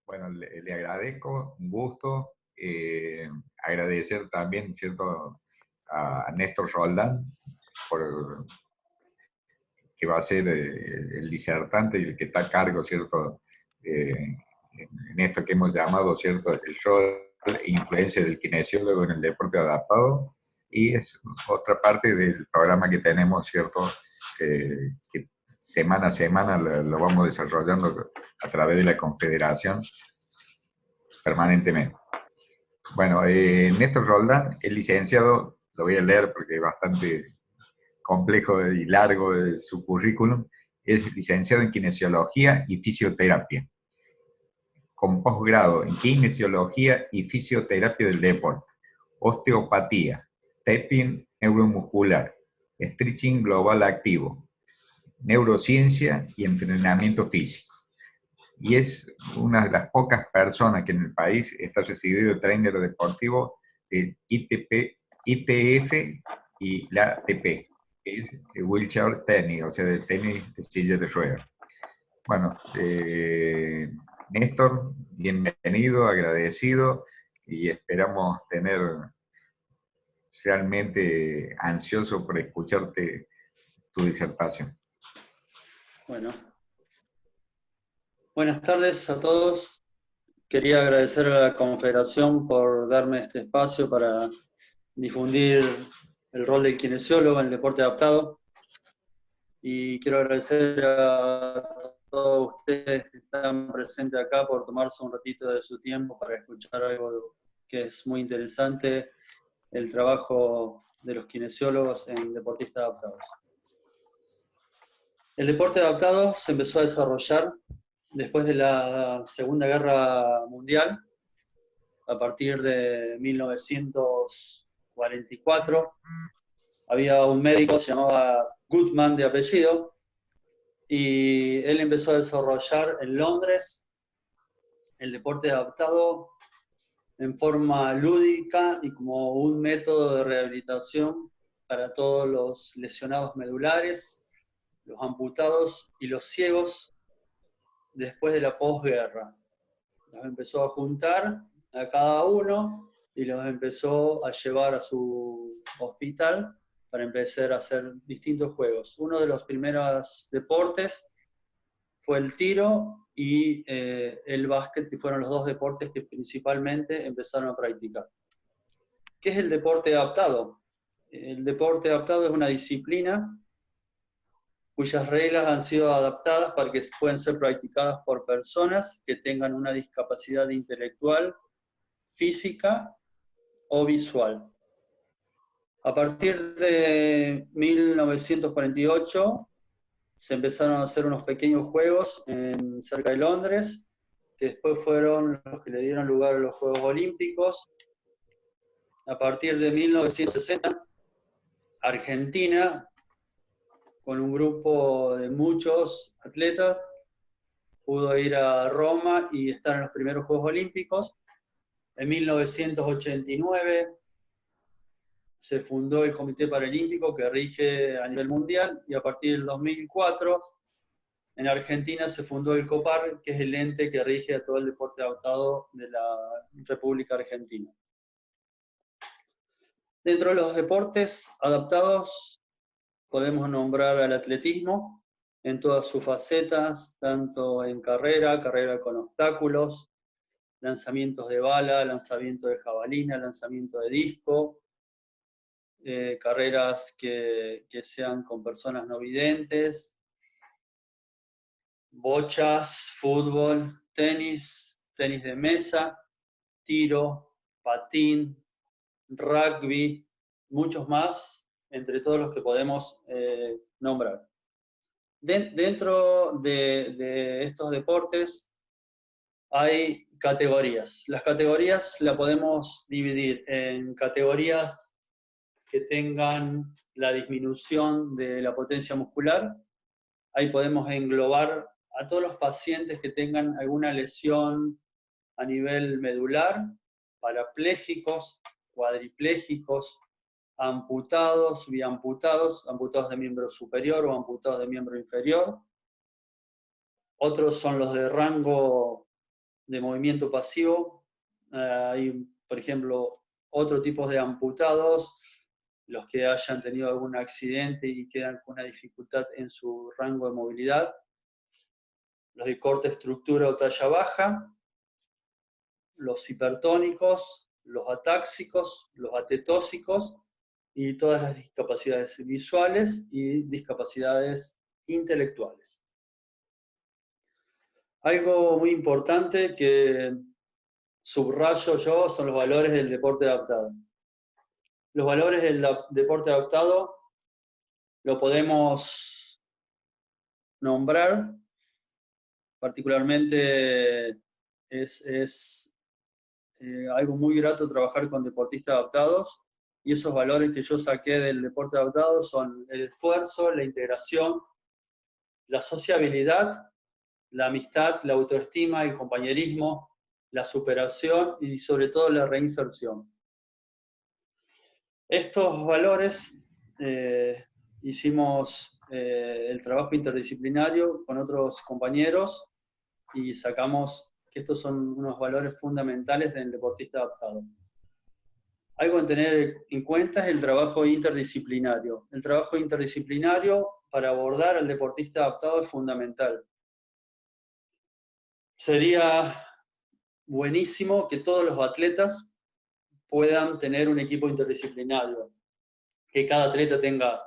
Bueno, le agradezco, un gusto. Agradecer también, ¿cierto?, a Néstor Roldán, que va a ser el disertante y el que está a cargo, ¿cierto?, en esto que hemos llamado, ¿cierto?, el rol e influencia del kinesiólogo en el deporte adaptado, y es otra parte del programa que tenemos, ¿cierto?, que semana a semana lo vamos desarrollando a través de la Confederación permanentemente. Bueno, Néstor Roldán es licenciado, lo voy a leer porque es bastante complejo y largo su currículum, es licenciado en Kinesiología y Fisioterapia, con posgrado en Kinesiología y Fisioterapia del Deporte, Osteopatía, Tapping neuromuscular, Stretching global activo, Neurociencia y Entrenamiento físico. Y es una de las pocas personas que en el país está recibido trainer deportivo del ITF y la ATP, que es el wheelchair tennis, o sea, de tenis de silla de ruedas. Bueno, Néstor, bienvenido, agradecido, y esperamos tener realmente ansioso por escucharte tu disertación. Bueno, buenas tardes a todos. Quería agradecer a la Confederación por darme este espacio para difundir el rol del kinesiólogo en el deporte adaptado. Y quiero agradecer a todos ustedes que están presentes acá por tomarse un ratito de su tiempo para escuchar algo que es muy interesante, el trabajo de los kinesiólogos en deportistas adaptados. El deporte adaptado se empezó a desarrollar después de la Segunda Guerra Mundial, a partir de 1944. Había un médico, se llamaba Goodman de apellido, y él empezó a desarrollar en Londres el deporte adaptado en forma lúdica y como un método de rehabilitación para todos los lesionados medulares, los amputados y los ciegos después de la posguerra. Los empezó a juntar a cada uno y los empezó a llevar a su hospital para empezar a hacer distintos juegos. Uno de los primeros deportes fue el tiro y el básquet, que fueron los dos deportes que principalmente empezaron a practicar. ¿Qué es el deporte adaptado? El deporte adaptado es una disciplina cuyas reglas han sido adaptadas para que puedan ser practicadas por personas que tengan una discapacidad intelectual, física o visual. A partir de 1948 se empezaron a hacer unos pequeños juegos cerca de Londres, que después fueron los que le dieron lugar a los Juegos Olímpicos. A partir de 1960, Argentina, con un grupo de muchos atletas, pudo ir a Roma y estar en los primeros Juegos Olímpicos. En 1989 se fundó el Comité Paralímpico, que rige a nivel mundial, y a partir del 2004 en Argentina se fundó el COPAR, que es el ente que rige a todo el deporte adaptado de la República Argentina. Dentro de los deportes adaptados podemos nombrar al atletismo en todas sus facetas, tanto en carrera con obstáculos, lanzamientos de bala, lanzamiento de jabalina, lanzamiento de disco, carreras que sean con personas no videntes, bochas, fútbol, tenis de mesa, tiro, patín, rugby, muchos más, entre todos los que podemos nombrar. Dentro de estos deportes hay categorías. Las categorías las podemos dividir en categorías que tengan la disminución de la potencia muscular. Ahí podemos englobar a todos los pacientes que tengan alguna lesión a nivel medular, parapléjicos, cuadriplégicos, amputados, biamputados, amputados de miembro superior o amputados de miembro inferior, Otros son los de rango de movimiento pasivo. Hay, por ejemplo, otro tipo de amputados, los que hayan tenido algún accidente y quedan con una dificultad en su rango de movilidad. Los de corta estructura o talla baja, los hipertónicos, los atáxicos, los atetóxicos y todas las discapacidades visuales y discapacidades intelectuales. Algo muy importante que subrayo yo son los valores del deporte adaptado. Los valores del deporte adaptado lo podemos nombrar, particularmente es algo muy grato trabajar con deportistas adaptados, y esos valores que yo saqué del deporte adaptado son el esfuerzo, la integración, la sociabilidad, la amistad, la autoestima, el compañerismo, la superación y sobre todo la reinserción. Estos valores hicimos el trabajo interdisciplinario con otros compañeros y sacamos que estos son unos valores fundamentales del deportista adaptado. Algo a tener en cuenta es el trabajo interdisciplinario. El trabajo interdisciplinario para abordar al deportista adaptado es fundamental. Sería buenísimo que todos los atletas puedan tener un equipo interdisciplinario, que cada atleta tenga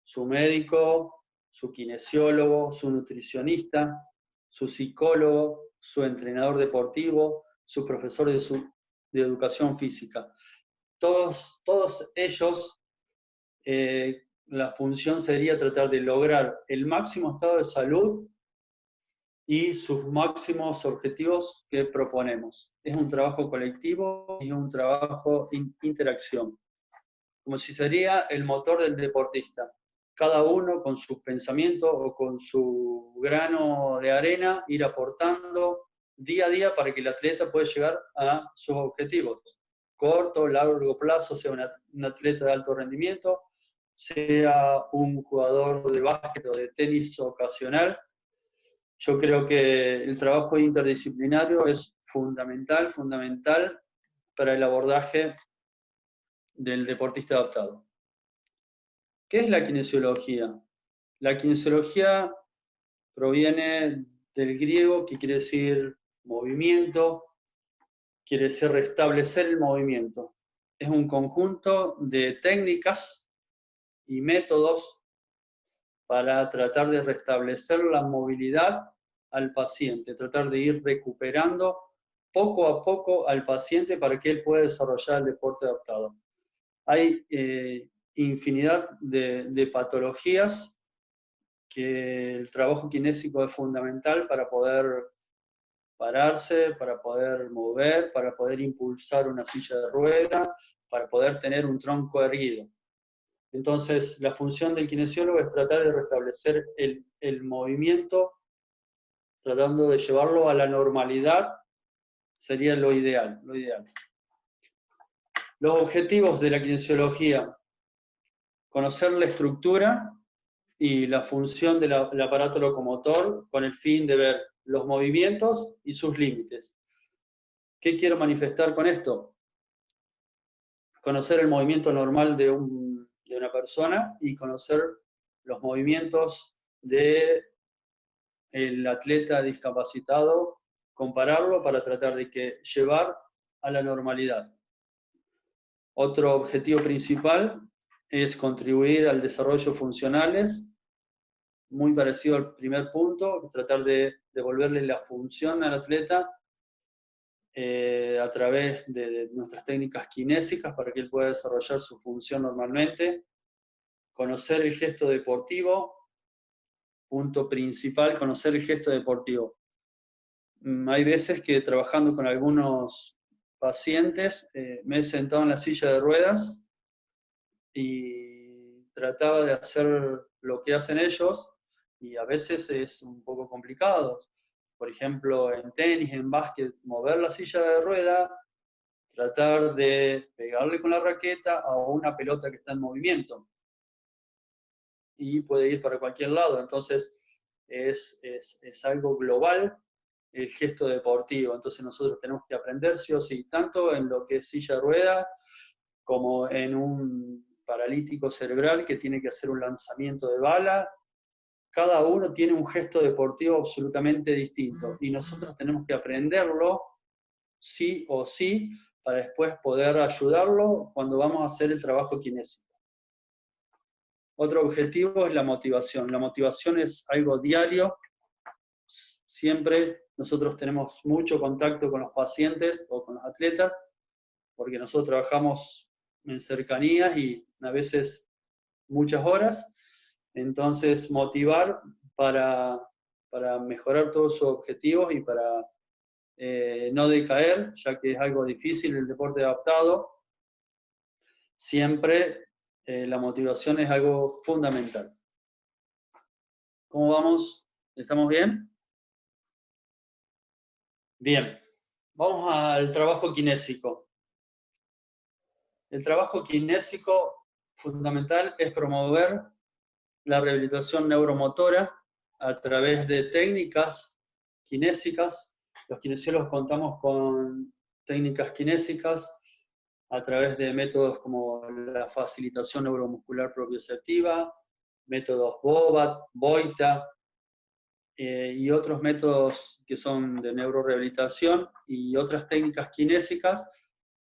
su médico, su kinesiólogo, su nutricionista, su psicólogo, su entrenador deportivo, su profesor de educación física. Todos ellos, la función sería tratar de lograr el máximo estado de salud y sus máximos objetivos que proponemos. Es un trabajo colectivo y un trabajo de interacción, como si sería el motor del deportista. Cada uno con sus pensamientos o con su grano de arena ir aportando día a día para que el atleta pueda llegar a sus objetivos. Corto, largo plazo, sea un atleta de alto rendimiento, sea un jugador de básquet o de tenis ocasional. Yo creo que el trabajo interdisciplinario es fundamental para el abordaje del deportista adaptado. ¿Qué es la kinesiología? La kinesiología proviene del griego, que quiere decir movimiento, quiere decir restablecer el movimiento. Es un conjunto de técnicas y métodos para tratar de restablecer la movilidad al paciente, tratar de ir recuperando poco a poco al paciente para que él pueda desarrollar el deporte adaptado. Hay infinidad de patologías que el trabajo kinésico es fundamental para poder pararse, para poder mover, para poder impulsar una silla de rueda, para poder tener un tronco erguido. Entonces, la función del kinesiólogo es tratar de restablecer el movimiento, tratando de llevarlo a la normalidad, sería lo ideal. Los objetivos de la kinesiología: conocer la estructura y la función del aparato locomotor con el fin de ver los movimientos y sus límites. ¿Qué quiero manifestar con esto? Conocer el movimiento normal de una persona y conocer los movimientos del atleta discapacitado, compararlo para tratar de llevar a la normalidad. Otro objetivo principal es contribuir al desarrollo funcionales, muy parecido al primer punto, tratar de devolverle la función al atleta a través de nuestras técnicas kinésicas para que él pueda desarrollar su función normalmente. Conocer el gesto deportivo, punto principal, conocer el gesto deportivo. Hay veces que trabajando con algunos pacientes me he sentado en la silla de ruedas y trataba de hacer lo que hacen ellos, y a veces es un poco complicado. Por ejemplo, en tenis, en básquet, mover la silla de rueda, tratar de pegarle con la raqueta a una pelota que está en movimiento y puede ir para cualquier lado. Entonces, es algo global, el gesto deportivo. Entonces nosotros tenemos que aprender sí o sí, tanto en lo que es silla de ruedas, como en un paralítico cerebral que tiene que hacer un lanzamiento de bala. Cada uno tiene un gesto deportivo absolutamente distinto y nosotros tenemos que aprenderlo sí o sí para después poder ayudarlo cuando vamos a hacer el trabajo kinésico. Otro objetivo es la motivación. La motivación es algo diario. Siempre nosotros tenemos mucho contacto con los pacientes o con los atletas, porque nosotros trabajamos en cercanías y a veces muchas horas. Entonces, motivar para mejorar todos sus objetivos y para no decaer, ya que es algo difícil el deporte adaptado. Siempre la motivación es algo fundamental. ¿Cómo vamos? ¿Estamos bien? Bien. Vamos al trabajo kinésico. El trabajo kinésico fundamental es promover la rehabilitación neuromotora a través de técnicas kinésicas. Los kinesiólogos contamos con técnicas kinésicas a través de métodos como la facilitación neuromuscular propioceptiva, métodos BOBAT, BOITA, y otros métodos que son de neurorehabilitación y otras técnicas kinésicas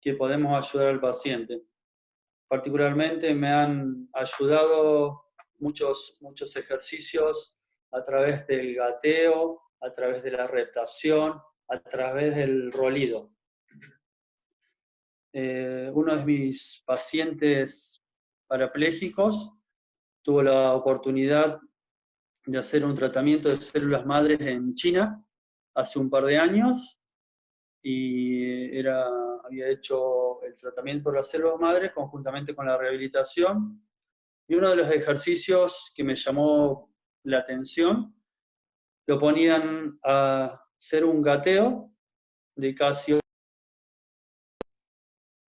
que podemos ayudar al paciente. Particularmente me han ayudado muchos ejercicios a través del gateo, a través de la reptación, a través del rolido. Uno de mis pacientes parapléjicos tuvo la oportunidad de hacer un tratamiento de células madres en China hace un par de años y había hecho el tratamiento de las células madres conjuntamente con la rehabilitación, y uno de los ejercicios que me llamó la atención, lo ponían a hacer un gateo de casi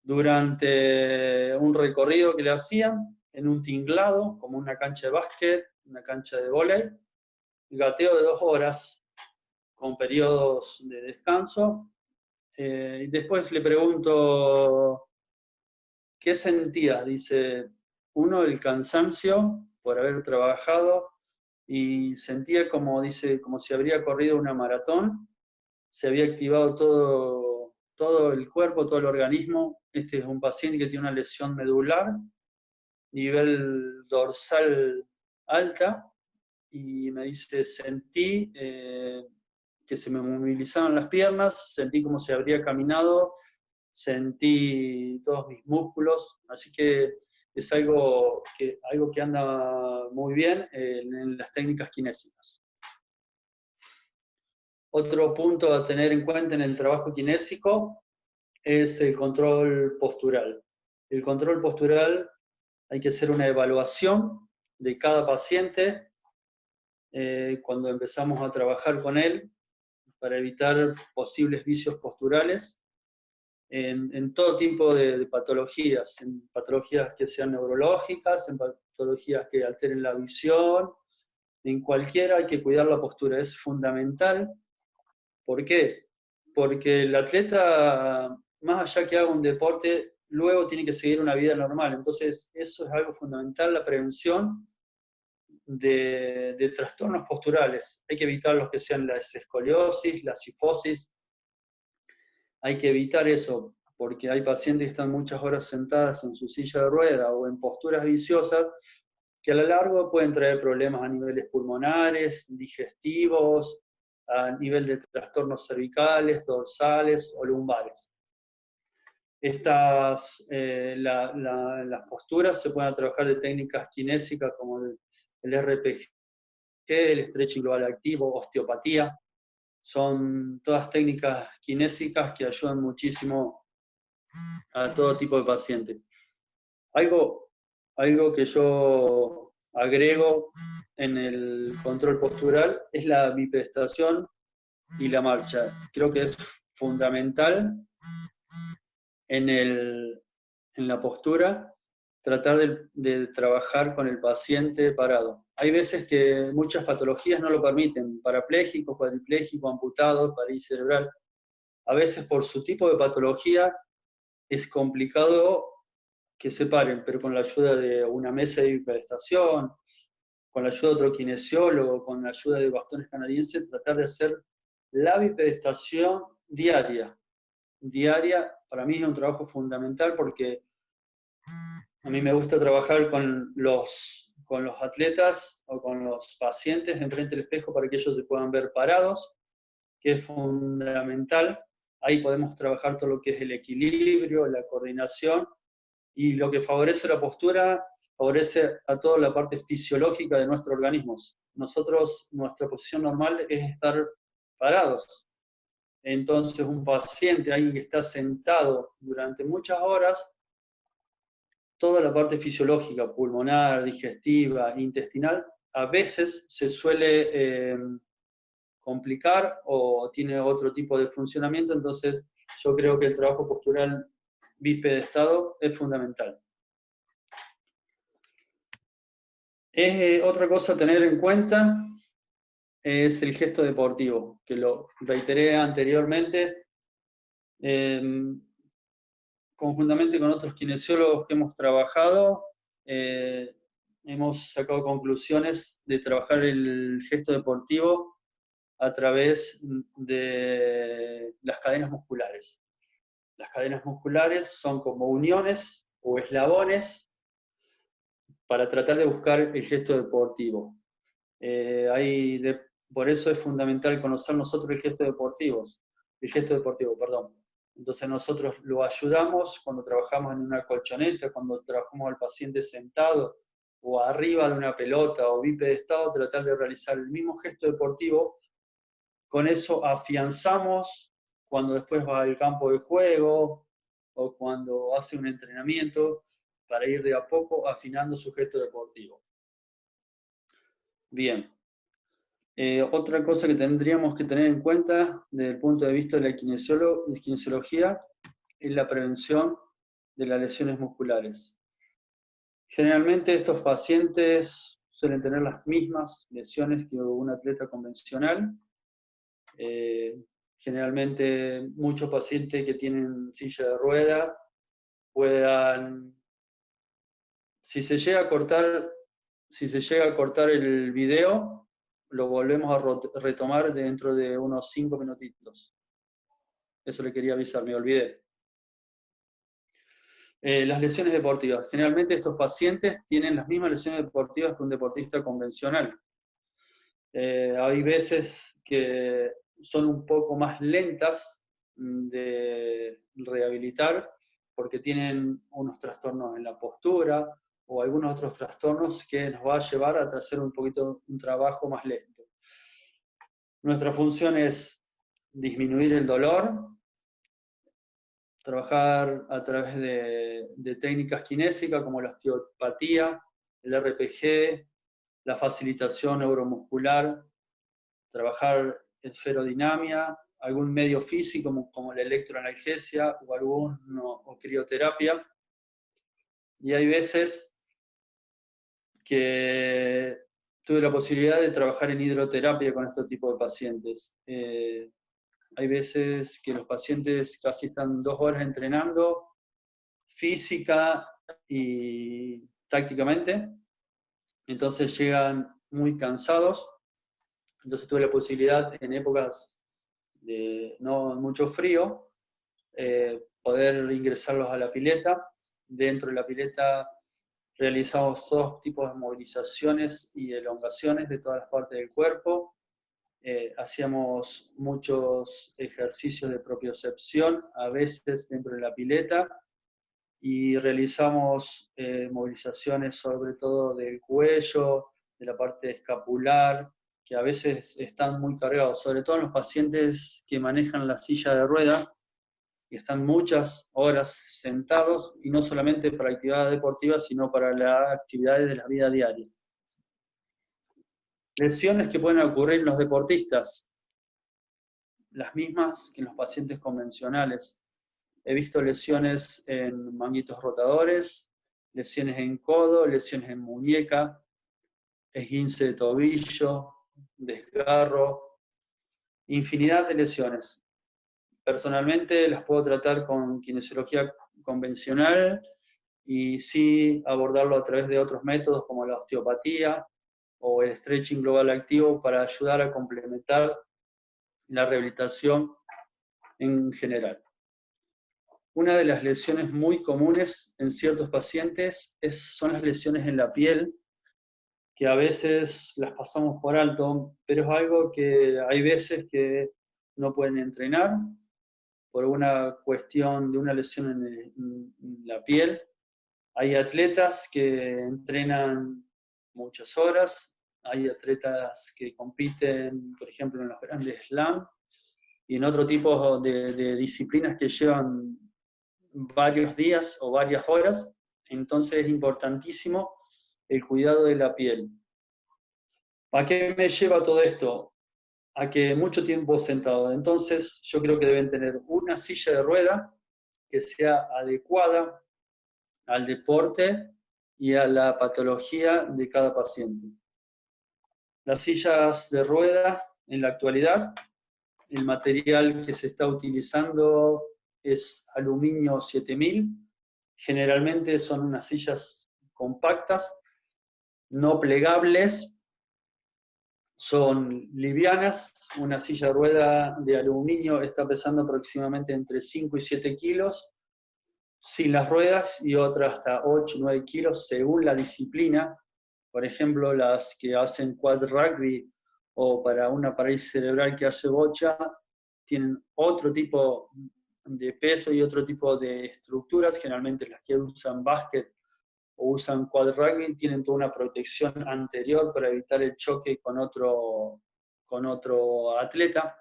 durante un recorrido que le hacían en un tinglado, como una cancha de básquet, una cancha de vóley, gateo de 2 horas, con periodos de descanso. Y después le pregunto, ¿qué sentía? Dice, uno, el cansancio por haber trabajado, y sentía como, dice, como si habría corrido una maratón, se había activado todo el cuerpo, todo el organismo. Este es un paciente que tiene una lesión medular, nivel dorsal alta, y me dice, sentí que se me movilizaban las piernas, sentí como si habría caminado, sentí todos mis músculos, así que es algo que anda muy bien en las técnicas kinésicas. Otro punto a tener en cuenta en el trabajo kinésico es el control postural. El control postural, hay que hacer una evaluación de cada paciente cuando empezamos a trabajar con él para evitar posibles vicios posturales en todo tipo de patologías, en patologías que sean neurológicas, en patologías que alteren la visión, en cualquiera hay que cuidar la postura, es fundamental. ¿Por qué? Porque el atleta, más allá que haga un deporte, luego tiene que seguir una vida normal. Entonces, eso es algo fundamental, la prevención de trastornos posturales. Hay que evitar los que sean la escoliosis, la cifosis. Hay que evitar eso, porque hay pacientes que están muchas horas sentadas en su silla de rueda o en posturas viciosas que a lo largo pueden traer problemas a niveles pulmonares, digestivos, a nivel de trastornos cervicales, dorsales o lumbares. Las posturas se pueden trabajar de técnicas kinésicas como el RPG, el stretching global activo, osteopatía. Son todas técnicas kinésicas que ayudan muchísimo a todo tipo de paciente. Algo que yo agrego en el control postural es la bipedestación y la marcha. Creo que es fundamental en la postura, tratar de trabajar con el paciente parado. Hay veces que muchas patologías no lo permiten, parapléjico, cuadripléjico, amputado, parálisis cerebral. A veces por su tipo de patología es complicado que se paren, pero con la ayuda de una mesa de bipedestación, con la ayuda de otro kinesiólogo, con la ayuda de bastones canadienses, tratar de hacer la bipedestación diaria. Diaria, para mí es un trabajo fundamental porque a mí me gusta trabajar con los atletas o con los pacientes enfrente del espejo para que ellos se puedan ver parados, que es fundamental. Ahí podemos trabajar todo lo que es el equilibrio, la coordinación, y lo que favorece la postura, favorece a toda la parte fisiológica de nuestros organismos. Nuestra posición normal es estar parados. Entonces, un paciente, alguien que está sentado durante muchas horas, toda la parte fisiológica, pulmonar, digestiva, intestinal, a veces se suele complicar o tiene otro tipo de funcionamiento, entonces yo creo que el trabajo postural bipedestado es fundamental. Otra cosa a tener en cuenta es el gesto deportivo, que lo reiteré anteriormente. Conjuntamente con otros kinesiólogos que hemos trabajado, hemos sacado conclusiones de trabajar el gesto deportivo a través de las cadenas musculares. Las cadenas musculares son como uniones o eslabones para tratar de buscar el gesto deportivo. Por eso es fundamental conocer nosotros el gesto deportivo, perdón. Entonces nosotros lo ayudamos cuando trabajamos en una colchoneta, cuando trabajamos al paciente sentado o arriba de una pelota o bipedestado, tratar de realizar el mismo gesto deportivo. Con eso afianzamos cuando después va al campo de juego o cuando hace un entrenamiento para ir de a poco afinando su gesto deportivo. Bien. Otra cosa que tendríamos que tener en cuenta desde el punto de vista de la kinesiología es la prevención de las lesiones musculares. Generalmente estos pacientes suelen tener las mismas lesiones que un atleta convencional. Generalmente muchos pacientes que tienen silla de rueda si se llega a cortar el video, lo volvemos a retomar dentro de unos 5 minutitos. Eso le quería avisar, me olvidé. Las lesiones deportivas. Generalmente estos pacientes tienen las mismas lesiones deportivas que un deportista convencional. Hay veces que son un poco más lentas de rehabilitar porque tienen unos trastornos en la postura o algunos otros trastornos que nos va a llevar a hacer un trabajo más lento. Nuestra función es disminuir el dolor, trabajar a través de técnicas kinésicas como la osteopatía, el RPG, la facilitación neuromuscular, trabajar esferodinamia, algún medio físico como la electroanalgesia o crioterapia. Y hay veces que tuve la posibilidad de trabajar en hidroterapia con este tipo de pacientes. Hay veces que los pacientes casi están 2 horas entrenando física y tácticamente, entonces llegan muy cansados. Entonces tuve la posibilidad en épocas de no mucho frío, poder ingresarlos a la pileta. Dentro de la pileta realizamos 2 tipos de movilizaciones y elongaciones de todas las partes del cuerpo. Hacíamos muchos ejercicios de propiocepción, a veces dentro de la pileta, y realizamos movilizaciones sobre todo del cuello, de la parte escapular, que a veces están muy cargados, sobre todo en los pacientes que manejan la silla de rueda, y están muchas horas sentados, y no solamente para actividades deportivas, sino para las actividades de la vida diaria. Lesiones que pueden ocurrir en los deportistas, las mismas que en los pacientes convencionales. He visto lesiones en manguitos rotadores, lesiones en codo, lesiones en muñeca, esguince de tobillo, desgarro, infinidad de lesiones. Personalmente las puedo tratar con kinesiología convencional y sí abordarlo a través de otros métodos como la osteopatía o el stretching global activo para ayudar a complementar la rehabilitación en general. Una de las lesiones muy comunes en ciertos pacientes son las lesiones en la piel, que a veces las pasamos por alto, pero es algo que hay veces que no pueden entrenar por una cuestión de una lesión en la piel. Hay atletas que entrenan muchas horas, hay atletas que compiten, por ejemplo, en los grandes slam, y en otro tipo de disciplinas que llevan varios días o varias horas. Entonces es importantísimo el cuidado de la piel. ¿A qué me lleva todo esto? A que mucho tiempo sentado. Entonces yo creo que deben tener una silla de rueda que sea adecuada al deporte y a la patología de cada paciente. Las sillas de rueda, en la actualidad, el material que se está utilizando es aluminio 7000. Generalmente son unas sillas compactas, no plegables, son livianas. Una silla de rueda de aluminio está pesando aproximadamente entre 5 y 7 kilos, sin las ruedas, y otra hasta 8 o 9 kilos según la disciplina. Por ejemplo, las que hacen quad rugby o para una parálisis cerebral que hace bocha, tienen otro tipo de peso y otro tipo de estructuras. Generalmente las que usan básquet o usan quad rugby tienen toda una protección anterior para evitar el choque con otro atleta.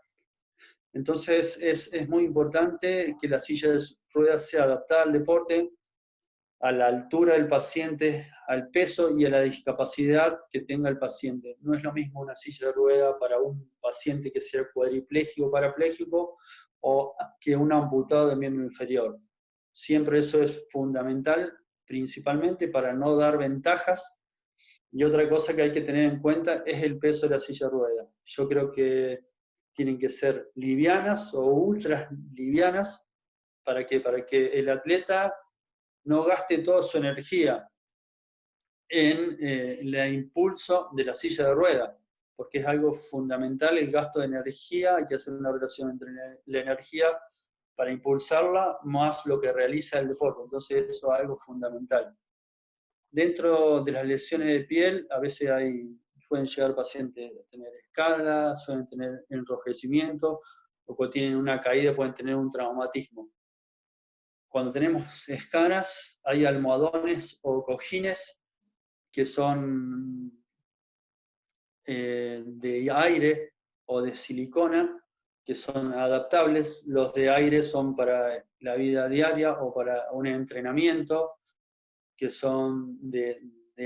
Entonces es muy importante que la silla de ruedas sea adaptada al deporte, a la altura del paciente, al peso y a la discapacidad que tenga el paciente. No es lo mismo una silla de rueda para un paciente que sea cuadripléjico o parapléjico o que un amputado de miembro inferior. Siempre eso es fundamental, principalmente para no dar ventajas. Y otra cosa que hay que tener en cuenta es el peso de la silla de rueda. Yo creo que tienen que ser livianas o ultra livianas para que el atleta no gaste toda su energía en el impulso de la silla de rueda, porque es algo fundamental el gasto de energía. Hay que hacer una relación entre la energía para impulsarla más lo que realiza el deporte. Entonces eso es algo fundamental. Dentro de las lesiones de piel, a veces pueden llegar pacientes a tener escalas, suelen tener enrojecimiento, o cuando tienen una caída pueden tener un traumatismo. Cuando tenemos escaras, hay almohadones o cojines que son de aire o de silicona, que son adaptables. Los de aire son para la vida diaria o para un entrenamiento, que son de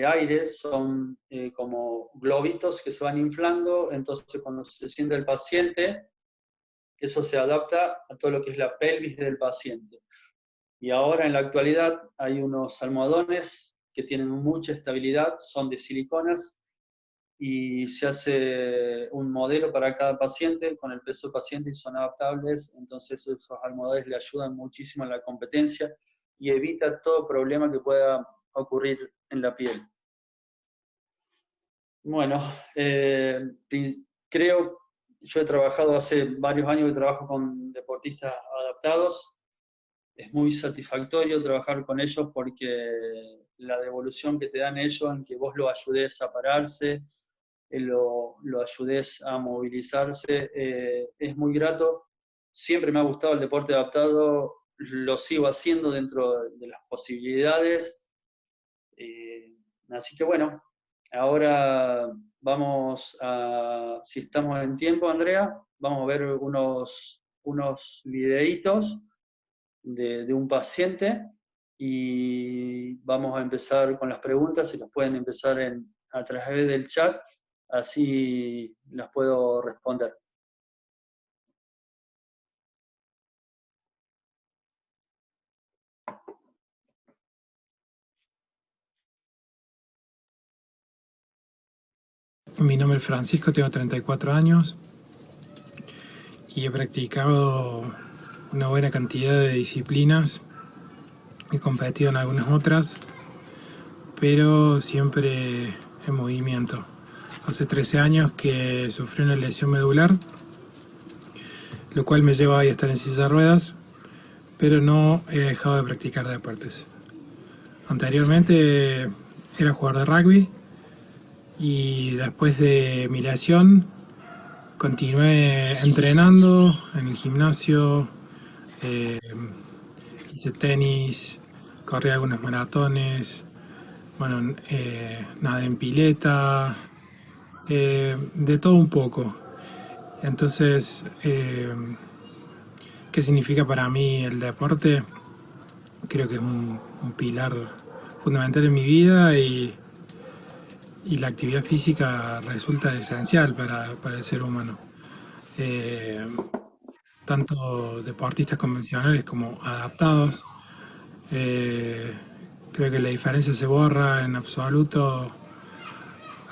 aire, son como globitos que se van inflando. Entonces cuando se siente el paciente, eso se adapta a todo lo que es la pelvis del paciente. Y ahora en la actualidad hay unos almohadones que tienen mucha estabilidad, son de siliconas, y se hace un modelo para cada paciente con el peso del paciente y son adaptables. Entonces esos almohadones le ayudan muchísimo en la competencia y evita todo problema que pueda ocurrir en la piel. Bueno, yo he trabajado hace varios años que trabajo con deportistas adaptados. Es muy satisfactorio trabajar con ellos porque la devolución que te dan ellos en que vos lo ayudes a pararse, lo ayudes a movilizarse, es muy grato. Siempre me ha gustado el deporte adaptado, lo sigo haciendo dentro de las posibilidades. Así que bueno, ahora vamos si estamos en tiempo, Andrea, vamos a ver unos videitos de un paciente y vamos a empezar con las preguntas. Si las pueden empezar a través del chat, así las puedo responder. Mi nombre es Francisco, tengo 34 años y he practicado una buena cantidad de disciplinas. He competido en algunas otras, pero siempre en movimiento. Hace 13 años que sufrí una lesión medular, lo cual me lleva a estar en silla de ruedas, pero no he dejado de practicar deportes. Anteriormente era jugador de rugby y después de mi lesión continué entrenando en el gimnasio, hice tenis, corrí algunos maratones, bueno, nadé en pileta, de todo un poco. Entonces, ¿qué significa para mí el deporte? Creo que es un pilar fundamental en mi vida y la actividad física resulta esencial para el ser humano. Eh, Tanto deportistas convencionales como adaptados. Eh, Creo que la diferencia se borra en absoluto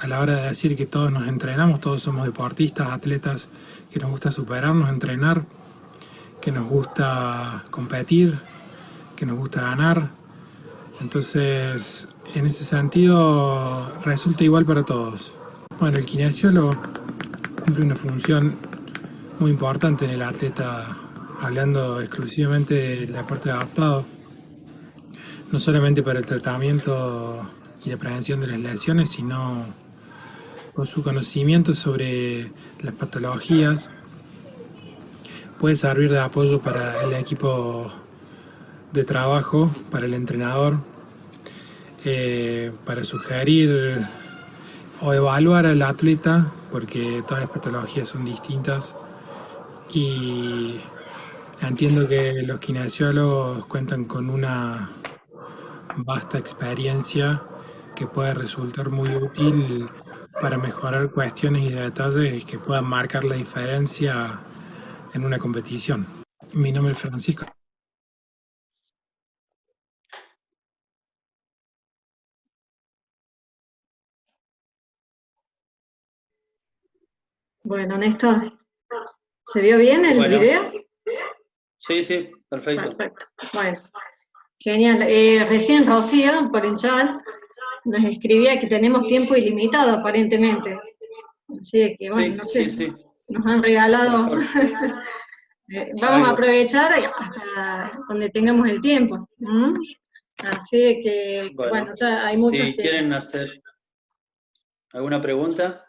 a la hora de decir que todos nos entrenamos, todos somos deportistas, atletas, que nos gusta superarnos, entrenar, que nos gusta competir, que nos gusta ganar. Entonces, en ese sentido, resulta igual para todos. Bueno, el kinesiólogo cumple una función muy importante en el atleta, hablando exclusivamente de la parte de adaptado, no solamente para el tratamiento y la prevención de las lesiones, sino con su conocimiento sobre las patologías, puede servir de apoyo para el equipo de trabajo, para el entrenador, para sugerir o evaluar al atleta, porque todas las patologías son distintas. Y entiendo que los kinesiólogos cuentan con una vasta experiencia que puede resultar muy útil para mejorar cuestiones y detalles que puedan marcar la diferencia en una competición. Mi nombre es Francisco. Bueno, Néstor, ¿se vio bien el video? Sí, sí, perfecto. Perfecto. Bueno, genial. Recién Rocío, por el chat, nos escribía que tenemos tiempo ilimitado, aparentemente. Así que, bueno, no sé, sí. nos han regalado. Vamos a aprovechar hasta donde tengamos el tiempo. Así que, bueno, ya hay muchos si quieren hacer alguna pregunta.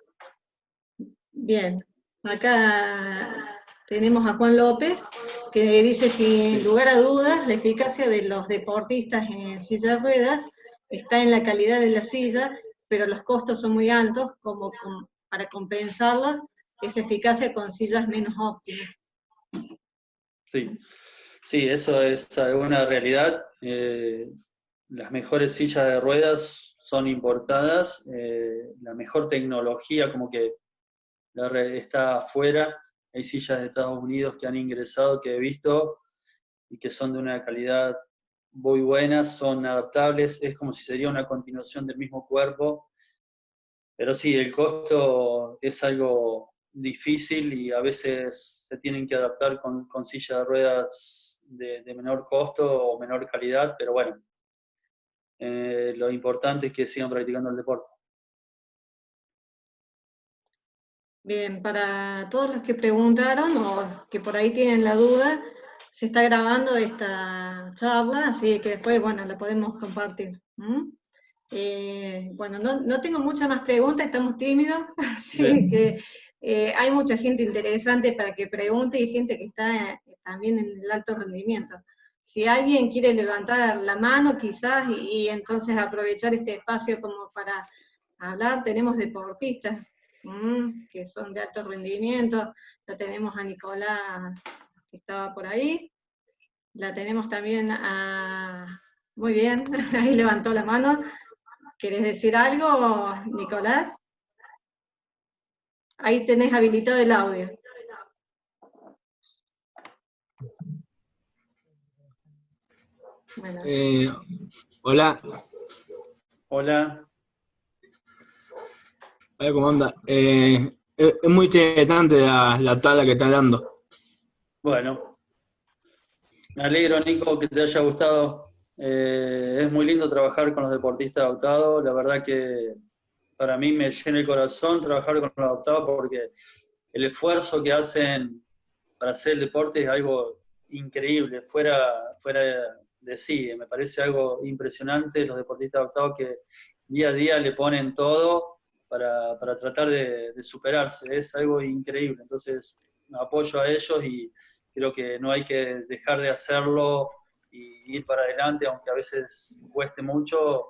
Bien, acá tenemos a Juan López, que dice, sin lugar a dudas, la eficacia de los deportistas en silla de ruedas está en la calidad de la silla, pero los costos son muy altos como para compensarlos, esa eficacia con sillas menos óptimas. Sí, eso es una realidad. Las mejores sillas de ruedas son importadas, la mejor tecnología como que está afuera. Hay sillas de Estados Unidos que han ingresado, que he visto, y que son de una calidad muy buena, son adaptables, es como si sería una continuación del mismo cuerpo. Pero sí, el costo es algo difícil y a veces se tienen que adaptar con sillas de ruedas de menor costo o menor calidad, pero bueno, lo importante es que sigan practicando el deporte. Bien, para todos los que preguntaron o que por ahí tienen la duda, se está grabando esta charla, así que después, bueno, la podemos compartir. Bueno, no tengo muchas más preguntas, estamos tímidos, así que hay mucha gente interesante para que pregunte y gente que está también en el alto rendimiento. Si alguien quiere levantar la mano quizás y entonces aprovechar este espacio como para hablar, tenemos deportistas que son de alto rendimiento, la tenemos a Nicolás que estaba por ahí, la tenemos también a... Muy bien, ahí levantó la mano. ¿Querés decir algo, Nicolás? Ahí tenés habilitado el audio. Bueno. Hola. Hola. Hola, ¿cómo anda? Es muy interesante la tabla que está dando. Bueno, me alegro, Nico, que te haya gustado. Es muy lindo trabajar con los deportistas adoptados. La verdad que para mí me llena el corazón trabajar con los adoptados porque el esfuerzo que hacen para hacer el deporte es algo increíble, fuera de sí. Me parece algo impresionante los deportistas adoptados que día a día le ponen todo para tratar de superarse. Es algo increíble. Entonces, apoyo a ellos y creo que no hay que dejar de hacerlo y ir para adelante, aunque a veces cueste mucho,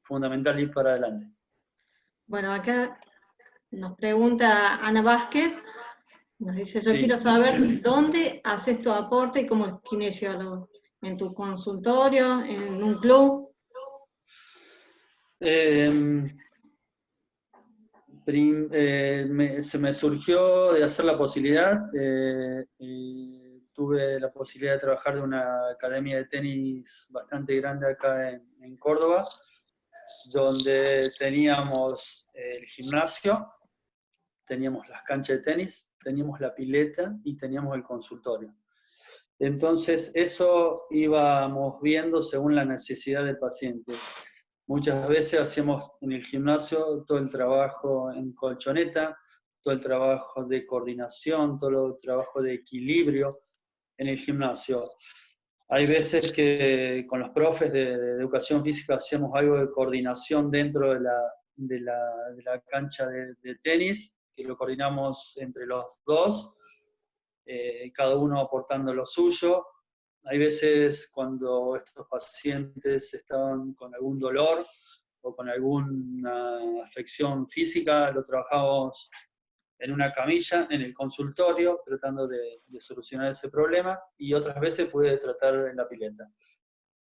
fundamental ir para adelante. Bueno, acá nos pregunta Ana Vázquez, nos dice, yo quiero Sí. saber dónde haces tu aporte como kinesiólogo, en tu consultorio, en un club. Se me surgió de hacer la posibilidad, tuve la posibilidad de trabajar de una academia de tenis bastante grande acá en Córdoba, donde teníamos el gimnasio, teníamos las canchas de tenis, teníamos la pileta y teníamos el consultorio. Entonces eso íbamos viendo según la necesidad del paciente. Muchas veces hacemos en el gimnasio todo el trabajo en colchoneta, todo el trabajo de coordinación, todo el trabajo de equilibrio en el gimnasio. Hay veces que con los profes de educación física hacemos algo de coordinación dentro de la cancha de tenis, que lo coordinamos entre los dos, cada uno aportando lo suyo. Hay veces cuando estos pacientes estaban con algún dolor o con alguna afección física, lo trabajamos en una camilla, en el consultorio, tratando de solucionar ese problema, y otras veces pude tratar en la pileta.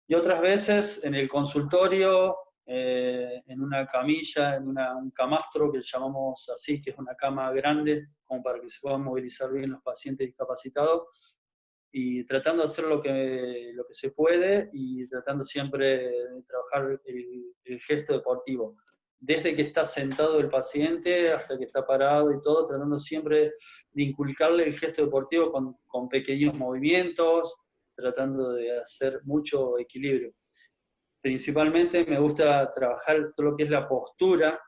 Y otras veces en el consultorio, en una camilla, en un camastro que llamamos así, que es una cama grande, como para que se puedan movilizar bien los pacientes discapacitados, y tratando de hacer lo que se puede y tratando siempre de trabajar el gesto deportivo. Desde que está sentado el paciente hasta que está parado y todo, tratando siempre de inculcarle el gesto deportivo con pequeños movimientos, tratando de hacer mucho equilibrio. Principalmente me gusta trabajar todo lo que es la postura,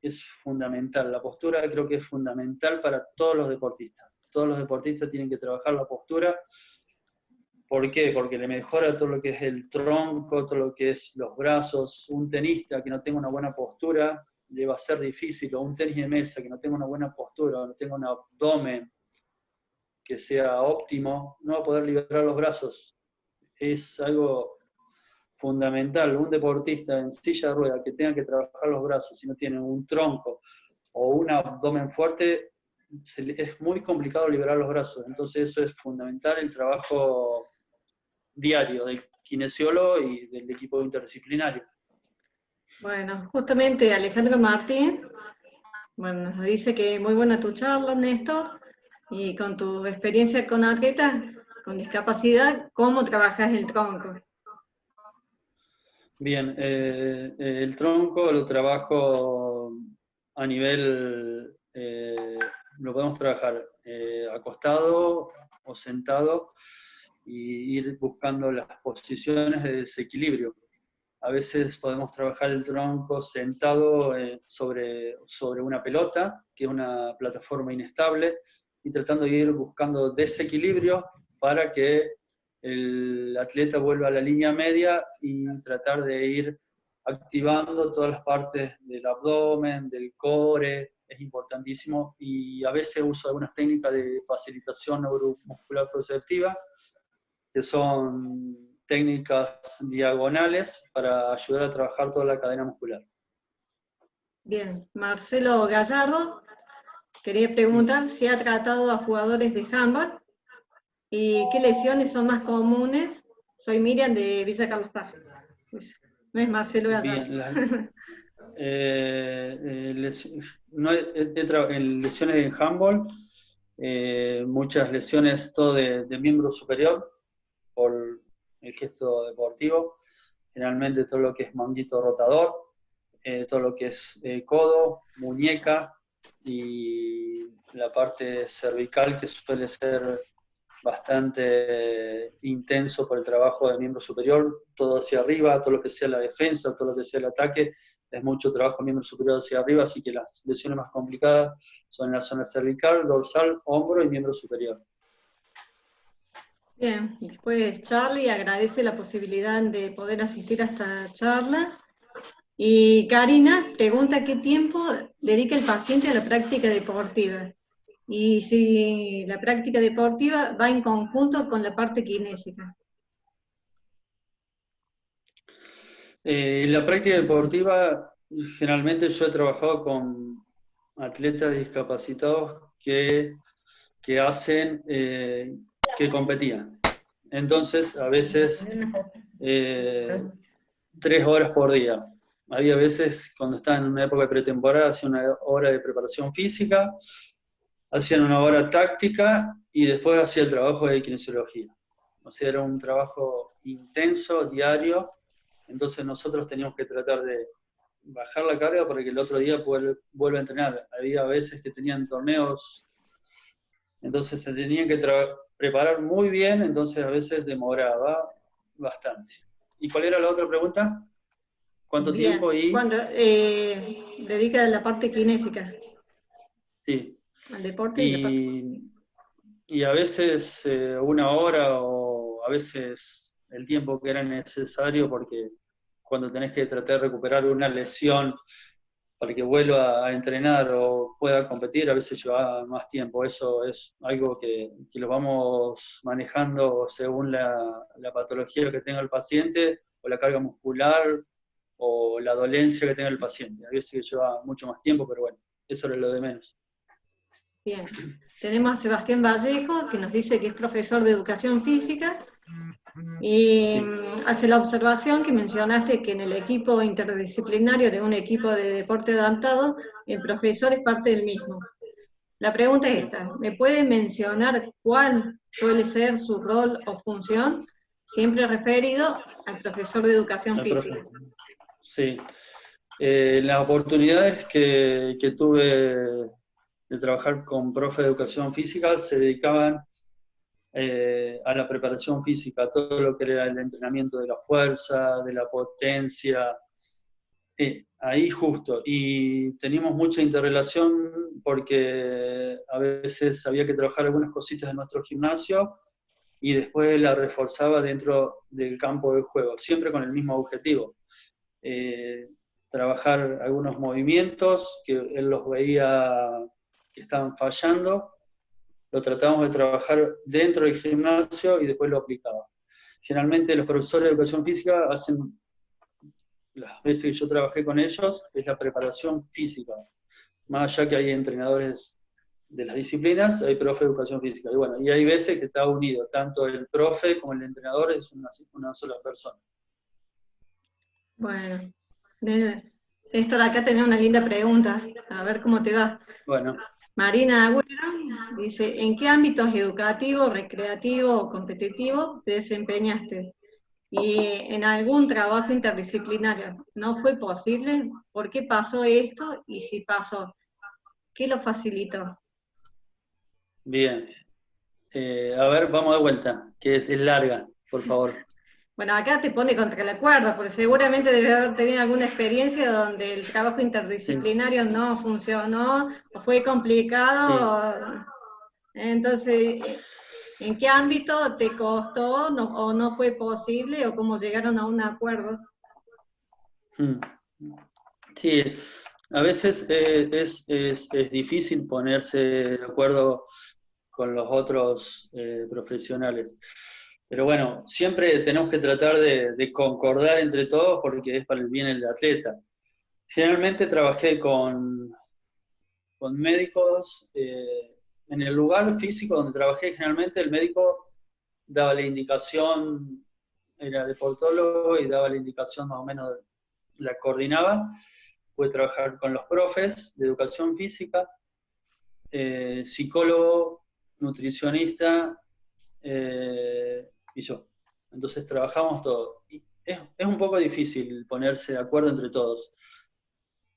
que es fundamental. La postura creo que es fundamental para todos los deportistas. Todos los deportistas tienen que trabajar la postura. ¿Por qué? Porque le mejora todo lo que es el tronco, todo lo que es los brazos. Un tenista que no tenga una buena postura le va a ser difícil, o un tenis de mesa que no tenga una buena postura, o no tenga un abdomen que sea óptimo, no va a poder liberar los brazos. Es algo fundamental. Un deportista en silla de ruedas que tenga que trabajar los brazos, si no tiene un tronco o un abdomen fuerte, es muy complicado liberar los brazos. Entonces eso es fundamental, el trabajo diario del kinesiólogo y del equipo interdisciplinario. Bueno, justamente Alejandro Martín, bueno, nos dice que muy buena tu charla, Néstor, y con tu experiencia con atletas con discapacidad, ¿cómo trabajas el tronco? Bien, el tronco lo trabajo a nivel, lo podemos trabajar acostado o sentado y ir buscando las posiciones de desequilibrio. A veces podemos trabajar el tronco sentado sobre una pelota, que es una plataforma inestable, y tratando de ir buscando desequilibrio para que el atleta vuelva a la línea media y tratar de ir activando todas las partes del abdomen, del core, es importantísimo, y a veces uso algunas técnicas de facilitación neuromuscular proceptiva, que son técnicas diagonales para ayudar a trabajar toda la cadena muscular. Bien, Marcelo Gallardo quería preguntar si ha tratado a jugadores de handball y qué lesiones son más comunes. Soy Miriam de Villa Carlos Paz. No es Marcelo Gallardo. Bien, en lesiones en handball, muchas lesiones todo de miembro superior por el gesto deportivo, generalmente todo lo que es manguito rotador, todo lo que es codo, muñeca, y la parte cervical, que suele ser bastante intenso por el trabajo del miembro superior, todo hacia arriba, todo lo que sea la defensa, todo lo que sea el ataque, es mucho trabajo miembro superior hacia arriba, así que las lesiones más complicadas son en la zona cervical, dorsal, hombro y miembro superior. Bien, después Charlie agradece la posibilidad de poder asistir a esta charla. Y Karina pregunta qué tiempo dedica el paciente a la práctica deportiva. Y si la práctica deportiva va en conjunto con la parte kinésica. La práctica deportiva, generalmente yo he trabajado con atletas discapacitados que hacen, que competían. Entonces, a veces 3 horas por día. Había veces, cuando estaban en una época de pretemporada, hacían una hora de preparación física, hacían una hora táctica y después hacía el trabajo de kinesiología. O sea, era un trabajo intenso, diario, entonces nosotros teníamos que tratar de bajar la carga para que el otro día vuelva a entrenar. Había veces que tenían torneos, entonces se tenían que preparar muy bien, entonces a veces demoraba bastante. ¿Y cuál era la otra pregunta? ¿Cuánto Bien. tiempo? Y Cuando dedica a la parte kinésica. sí. Al deporte y la parte... Y a veces 1 hora o a veces el tiempo que era necesario, porque cuando tenés que tratar de recuperar una lesión para que vuelva a entrenar o pueda competir, a veces lleva más tiempo. Eso es algo que lo vamos manejando según la patología que tenga el paciente, o la carga muscular, o la dolencia que tenga el paciente. A veces que lleva mucho más tiempo, pero bueno, eso es lo de menos. Bien. Tenemos a Sebastián Vallejo, que nos dice que es profesor de educación física, y Sí. hace la observación que mencionaste que en el equipo interdisciplinario de un equipo de deporte adaptado, el profesor es parte del mismo. La pregunta es esta: ¿me puede mencionar cuál suele ser su rol o función? Siempre referido al profesor de educación física. Sí. Las oportunidades que tuve de trabajar con profe de educación física se dedicaban a la preparación física, a todo lo que era el entrenamiento de la fuerza, de la potencia, ahí justo. Y teníamos mucha interrelación porque a veces había que trabajar algunas cositas de nuestro gimnasio y después la reforzaba dentro del campo de juego, siempre con el mismo objetivo. Trabajar algunos movimientos que él los veía que estaban fallando, lo tratábamos de trabajar dentro del gimnasio y después lo aplicaba. Generalmente los profesores de educación física hacen, las veces que yo trabajé con ellos, es la preparación física. Más allá que hay entrenadores de las disciplinas, hay profe de educación física. Y bueno, y hay veces que está unido, tanto el profe como el entrenador es una sola persona. Bueno, esto de acá tenía una linda pregunta, a ver cómo te va. Bueno. Marina Agüero dice: ¿en qué ámbitos educativo, recreativo o competitivo te desempeñaste? Y en algún trabajo interdisciplinario, ¿no fue posible? ¿Por qué pasó esto? Y si pasó, ¿qué lo facilitó? Bien. A ver, vamos de vuelta, que es larga, por favor. Bueno, acá te pone contra la cuerda, porque seguramente debe haber tenido alguna experiencia donde el trabajo interdisciplinario sí. No funcionó, o fue complicado. Sí. Entonces, ¿en qué ámbito te costó o no fue posible, o cómo llegaron a un acuerdo? Sí, a veces es difícil ponerse de acuerdo con los otros profesionales. Pero bueno, siempre tenemos que tratar de concordar entre todos porque es para el bien del atleta. Generalmente trabajé con médicos. En el lugar físico donde trabajé, generalmente el médico daba la indicación, era deportólogo y daba la indicación más o menos, la coordinaba. Pude trabajar con los profes de educación física, psicólogo, nutricionista, y yo. Entonces trabajamos todos. Es un poco difícil ponerse de acuerdo entre todos.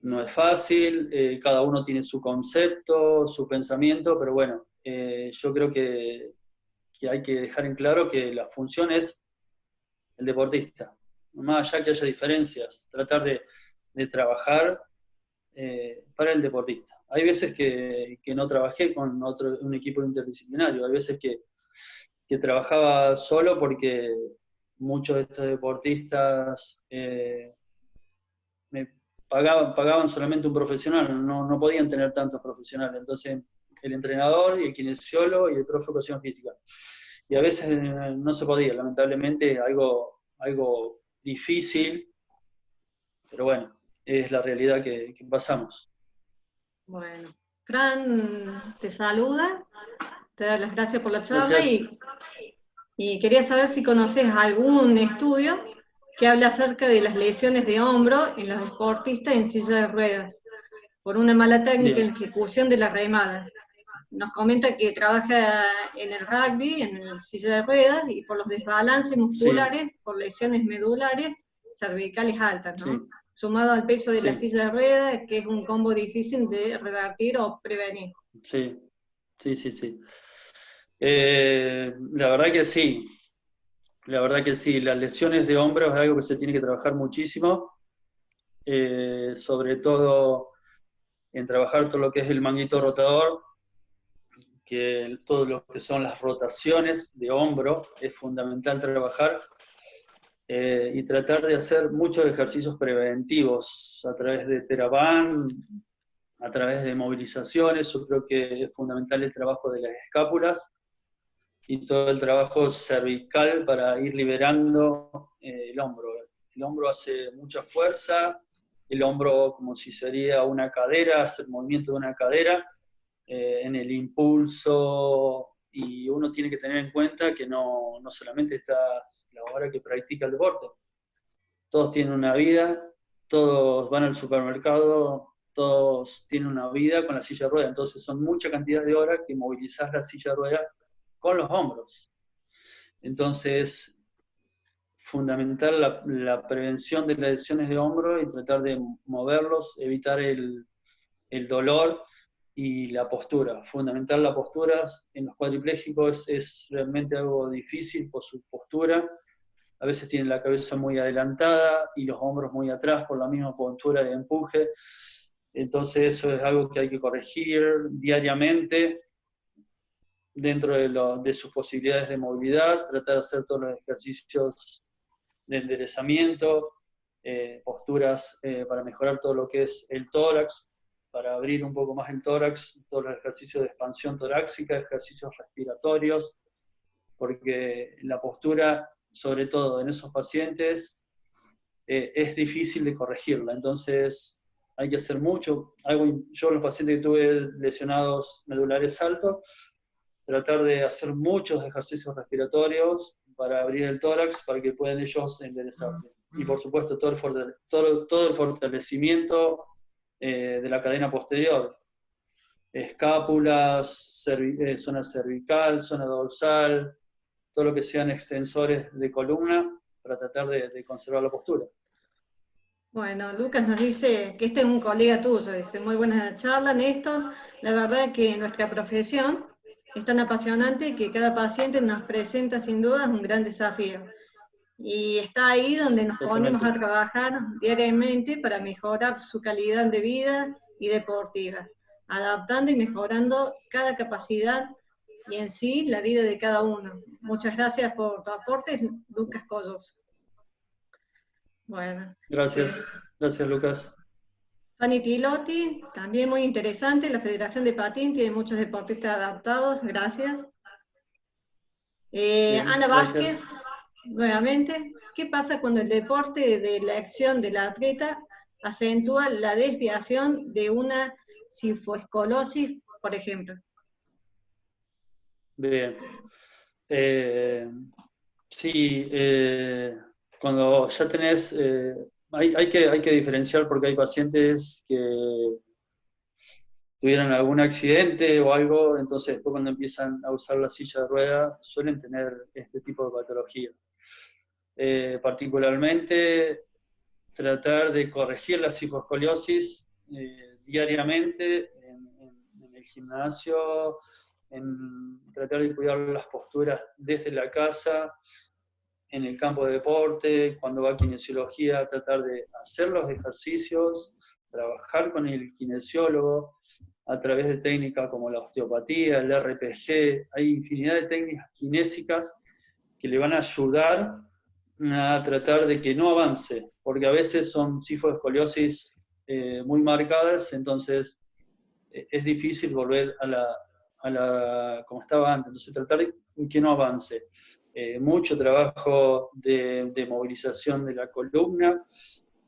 no es fácil, cada uno tiene su concepto, su pensamiento, pero bueno, yo creo que hay que dejar en claro que la función es el deportista. Más allá que haya diferencias, tratar de trabajar para el deportista. Hay veces que no trabajé con un equipo interdisciplinario, hay veces que trabajaba solo porque muchos de estos deportistas me pagaban solamente un profesional, no podían tener tantos profesionales. Entonces, el entrenador y el kinesiólogo y el profe de educación física. Y a veces no se podía, lamentablemente, algo difícil, pero bueno, es la realidad que pasamos. Bueno, Fran te saluda, te da las gracias por la charla y quería saber si conoces algún estudio que habla acerca de las lesiones de hombro en los deportistas en silla de ruedas por una mala técnica en la ejecución de la remada. Nos comenta que trabaja en el rugby, en el silla de ruedas, y por los desbalances musculares, sí, por lesiones medulares, cervicales altas, ¿no? Sí. Sumado al peso de la silla de ruedas, que es un combo difícil de revertir o prevenir. Sí. La verdad que sí. La verdad que sí. Las lesiones de hombro es algo que se tiene que trabajar muchísimo, sobre todo en trabajar todo lo que es el manguito rotador, que todo lo que son las rotaciones de hombro es fundamental trabajar, y tratar de hacer muchos ejercicios preventivos a través de TheraBand, a través de movilizaciones. Yo creo que es fundamental el trabajo de las escápulas y todo el trabajo cervical para ir liberando el hombro. El hombro hace mucha fuerza, el hombro como si sería una cadera, hace el movimiento de una cadera, en el impulso, y uno tiene que tener en cuenta que no solamente está la hora que practica el deporte. Todos tienen una vida, todos van al supermercado, todos tienen una vida con la silla de ruedas, entonces son mucha cantidad de horas que movilizás la silla de ruedas con los hombros. Entonces, fundamental la prevención de las lesiones de hombro y tratar de moverlos, evitar el dolor y la postura. Fundamental la postura en los cuadriplégicos es realmente algo difícil por su postura. A veces tienen la cabeza muy adelantada y los hombros muy atrás por la misma postura de empuje. Entonces eso es algo que hay que corregir diariamente dentro de sus posibilidades de movilidad, tratar de hacer todos los ejercicios de enderezamiento, posturas para mejorar todo lo que es el tórax, para abrir un poco más el tórax, todos los ejercicios de expansión torácica, ejercicios respiratorios, porque la postura, sobre todo en esos pacientes, es difícil de corregirla. Entonces hay que hacer mucho. Yo los pacientes que tuve lesionados medulares altos, tratar de hacer muchos ejercicios respiratorios para abrir el tórax, para que puedan ellos enderezarse. Y por supuesto todo el fortalecimiento de la cadena posterior, escápulas, zona cervical, zona dorsal, todo lo que sean extensores de columna, para tratar de conservar la postura. Bueno, Lucas nos dice que este es un colega tuyo, dice, muy buena charla, Néstor. La verdad que nuestra profesión es tan apasionante que cada paciente nos presenta sin duda un gran desafío. Y está ahí donde nos ponemos a trabajar diariamente para mejorar su calidad de vida y deportiva, adaptando y mejorando cada capacidad y en sí la vida de cada uno. Muchas gracias por tu aporte, Lucas Collos. Bueno. Gracias Lucas. Fanny Tilotti, también muy interesante, la Federación de Patín tiene muchos deportistas adaptados, gracias. Ana Vázquez, nuevamente, ¿qué pasa cuando el deporte de la acción del atleta acentúa la desviación de una cifoescolosis, por ejemplo? Bien. Sí, cuando ya tenés, hay que diferenciar, porque hay pacientes que tuvieron algún accidente o algo, entonces después cuando empiezan a usar la silla de ruedas suelen tener este tipo de patología. Particularmente tratar de corregir la cifoescoliosis diariamente en el gimnasio, en tratar de cuidar las posturas desde la casa, en el campo de deporte, cuando va a kinesiología, tratar de hacer los ejercicios, trabajar con el kinesiólogo a través de técnicas como la osteopatía, el RPG. Hay infinidad de técnicas kinésicas que le van a ayudar a tratar de que no avance, porque a veces son cifoescoliosis muy marcadas, entonces es difícil volver a la como estaba antes, entonces tratar de que no avance. Mucho trabajo de movilización de la columna,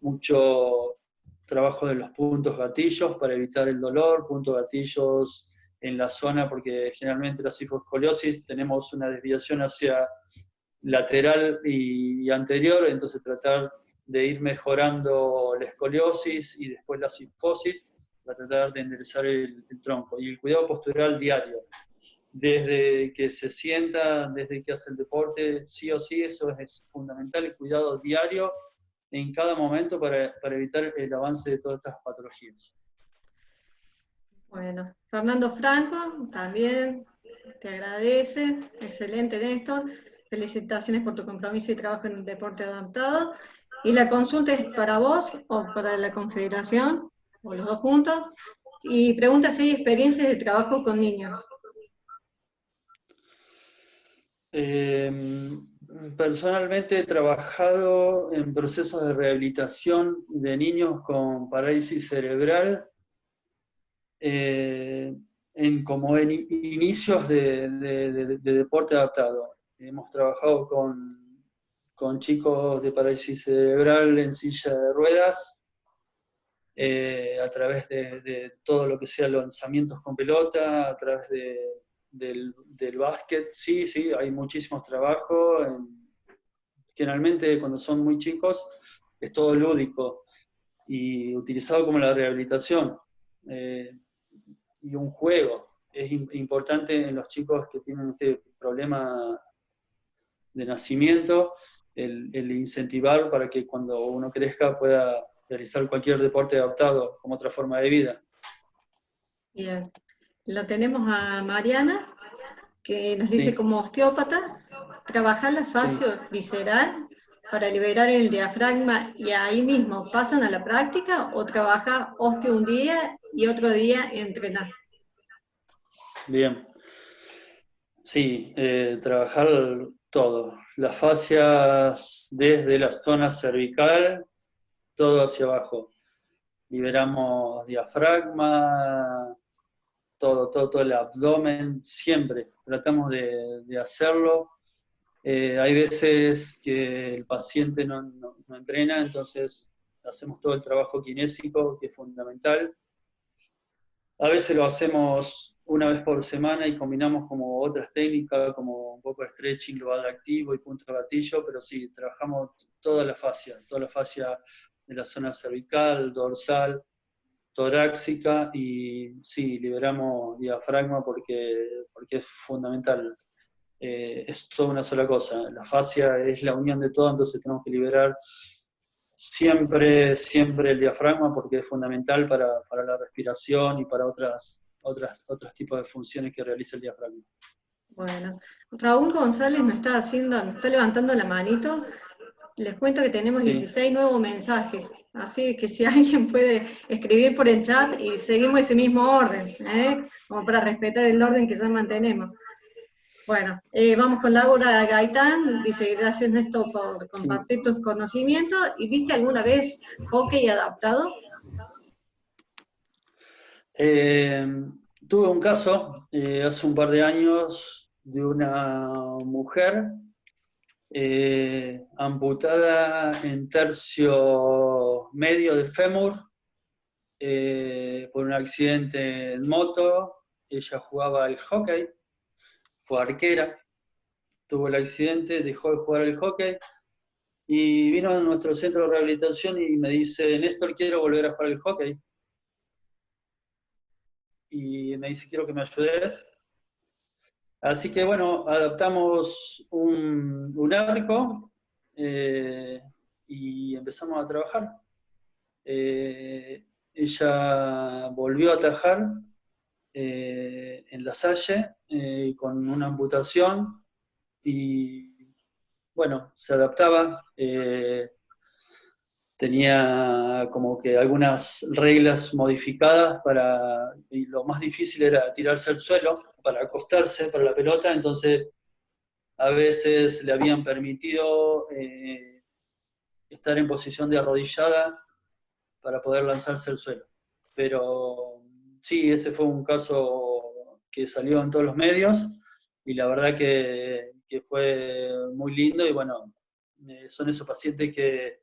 mucho trabajo de los puntos gatillos para evitar el dolor, puntos gatillos en la zona, porque generalmente la cifoescoliosis tenemos una desviación hacia lateral y anterior, entonces tratar de ir mejorando la escoliosis y después la cifosis para tratar de enderezar el tronco. Y el cuidado postural diario, desde que se sienta, desde que hace el deporte, sí o sí, eso es fundamental, el cuidado diario en cada momento para evitar el avance de todas estas patologías. Bueno, Fernando Franco también te agradece, excelente Néstor, felicitaciones por tu compromiso y trabajo en el deporte adaptado. Y la consulta es para vos o para la Confederación, o los dos juntos, y pregunta si hay experiencias de trabajo con niños. Personalmente he trabajado en procesos de rehabilitación de niños con parálisis cerebral, como en inicios de deporte adaptado. Hemos trabajado con chicos de parálisis cerebral en silla de ruedas, a través de todo lo que sea los lanzamientos con pelota, a través del básquet. Sí, hay muchísimos trabajos. Generalmente cuando son muy chicos es todo lúdico y utilizado como la rehabilitación. Y un juego. Es importante en los chicos que tienen este problema de nacimiento, el incentivar para que cuando uno crezca pueda realizar cualquier deporte adaptado como otra forma de vida. Bien, lo tenemos a Mariana, que nos dice Sí. como osteópata, trabajar la fascia visceral para liberar el diafragma y ahí mismo pasan a la práctica o trabaja osteo un día y otro día entrenar. Bien. Sí, trabajar todo. Las fascias desde la zona cervical, todo hacia abajo. Liberamos diafragma, todo el abdomen, siempre. Tratamos de hacerlo. Hay veces que el paciente no entrena, entonces hacemos todo el trabajo kinésico, que es fundamental. A veces lo hacemos una vez por semana y combinamos como otras técnicas, como un poco de stretching, global activo y punto gatillo, pero sí, trabajamos toda la fascia de la zona cervical, dorsal, torácica, y sí, liberamos diafragma porque es fundamental. Es toda una sola cosa. La fascia es la unión de todo, entonces tenemos que liberar siempre el diafragma porque es fundamental para la respiración y para otros tipos de funciones que realiza el diafragma. Bueno, Raúl González nos está levantando la manito. Les cuento que tenemos 16 nuevos mensajes, así que si alguien puede escribir por el chat y seguimos ese mismo orden, como para respetar el orden que ya mantenemos. Bueno, vamos con Laura Gaitán, dice gracias Néstor por compartir tus conocimientos. ¿Y viste alguna vez hockey adaptado? Tuve un caso hace un par de años de una mujer amputada en tercio medio del fémur por un accidente en moto. Ella jugaba al hockey, fue arquera, tuvo el accidente, dejó de jugar al hockey y vino a nuestro centro de rehabilitación y me dice, Néstor, quiero volver a jugar al hockey. Y me dice, quiero que me ayudes. Así que bueno, adaptamos un arco y empezamos a trabajar. ella volvió a atajar en La Salle con una amputación y bueno, se adaptaba, tenía como que algunas reglas modificadas y lo más difícil era tirarse al suelo para acostarse para la pelota, entonces a veces le habían permitido estar en posición de arrodillada para poder lanzarse al suelo. Pero sí, ese fue un caso que salió en todos los medios y la verdad que fue muy lindo y bueno, son esos pacientes que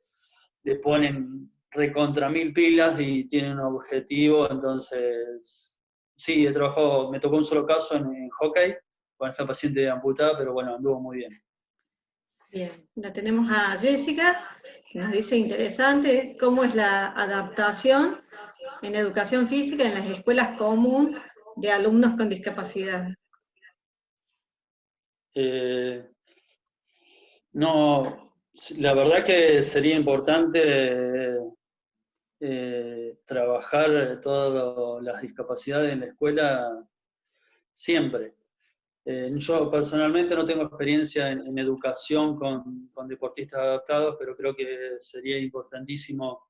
le ponen recontra 1000 pilas y tienen un objetivo, entonces sí, he trabajado, me tocó un solo caso en hockey con esta paciente amputada, pero bueno, anduvo muy bien. Bien, la tenemos a Jessica, que nos dice interesante cómo es la adaptación en educación física en las escuelas comunes de alumnos con discapacidad. No, la verdad que sería importante trabajar todas las discapacidades en la escuela siempre. Yo personalmente no tengo experiencia en educación con deportistas adaptados, pero creo que sería importantísimo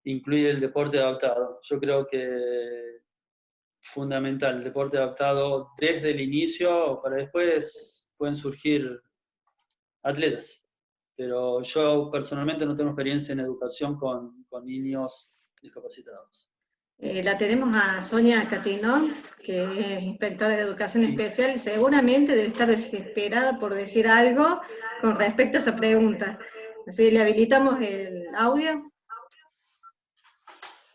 incluir el deporte adaptado. Yo creo que fundamental el deporte adaptado desde el inicio, para después pueden surgir atletas. Pero yo personalmente no tengo experiencia en educación con niños discapacitados. La tenemos a Sonia Catinón, que es inspectora de educación Sí. especial, y seguramente debe estar desesperada por decir algo con respecto a esa pregunta. Así le habilitamos el audio.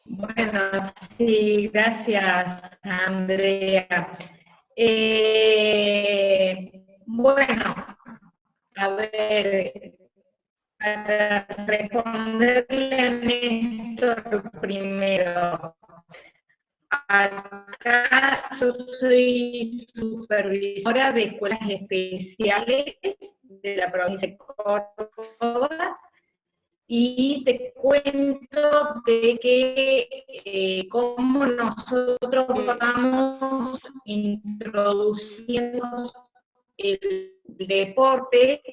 Bueno, sí, gracias, Andrea. Bueno, a ver, para responderle a Néstor primero. Acá yo soy supervisora de escuelas especiales de la provincia de Córdoba y te cuento de que cómo nosotros vamos introduciendo el deporte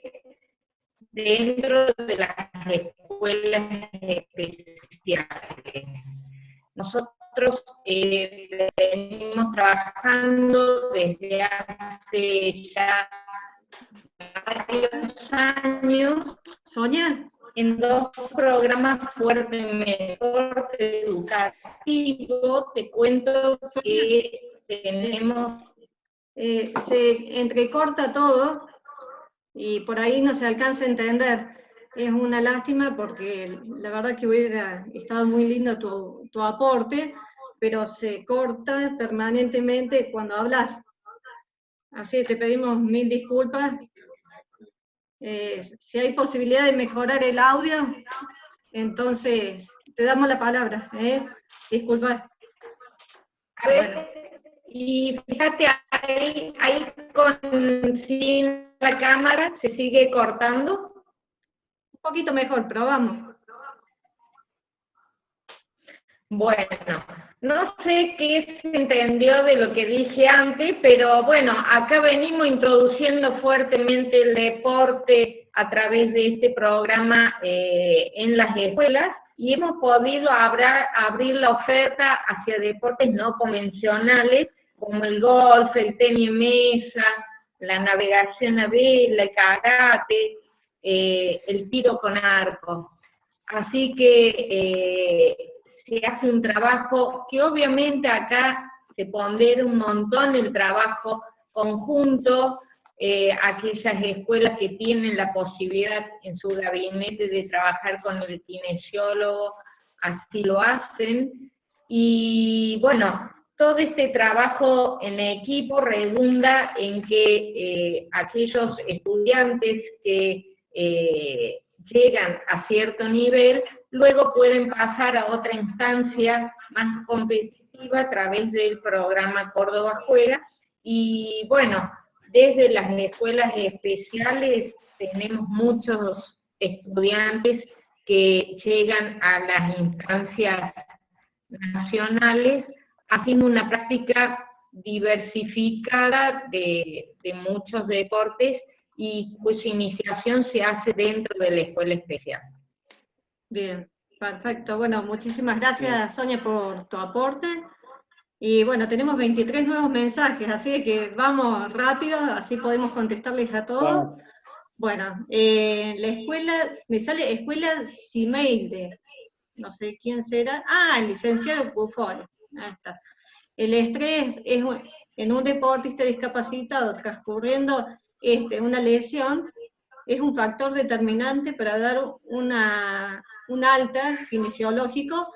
dentro de las escuelas especiales. Nosotros venimos trabajando desde hace ya varios años. Sonia. En 2 programas fuertemente educativo, te cuento que tenemos... Se entrecorta todo y por ahí no se alcanza a entender. Es una lástima porque la verdad que hubiera estado muy lindo tu aporte, pero se corta permanentemente cuando hablas. Así que te pedimos 1000 disculpas. Si hay posibilidad de mejorar el audio, entonces te damos la palabra. Disculpa. A ver, y fíjate, ahí sin la cámara se sigue cortando. Un poquito mejor, probamos. Bueno, no sé qué se entendió de lo que dije antes, pero bueno, acá venimos introduciendo fuertemente el deporte a través de este programa en las escuelas y hemos podido abrir la oferta hacia deportes no convencionales como el golf, el tenis mesa, la navegación a vela, el karate, el tiro con arco. Así que se hace un trabajo que obviamente acá se pondera un montón el trabajo conjunto, aquellas escuelas que tienen la posibilidad en su gabinete de trabajar con el kinesiólogo, así lo hacen, y bueno, todo este trabajo en equipo redunda en que aquellos estudiantes que llegan a cierto nivel, luego pueden pasar a otra instancia más competitiva a través del programa Córdoba Juega, y bueno, desde las escuelas especiales tenemos muchos estudiantes que llegan a las instancias nacionales, haciendo una práctica diversificada de muchos deportes y cuya iniciación se hace dentro de la escuela especial. Bien, perfecto. Bueno, muchísimas gracias, Sonia, por tu aporte. Y bueno, tenemos 23 nuevos mensajes, así que vamos rápido, así podemos contestarles a todos. Vamos. Bueno, la escuela, me sale escuela Simeilde, no sé quién será. Ah, el licenciado Pufol. Ahí está. El estrés es en un deportista discapacitado transcurriendo una lesión, es un factor determinante para dar un alta kinesiológico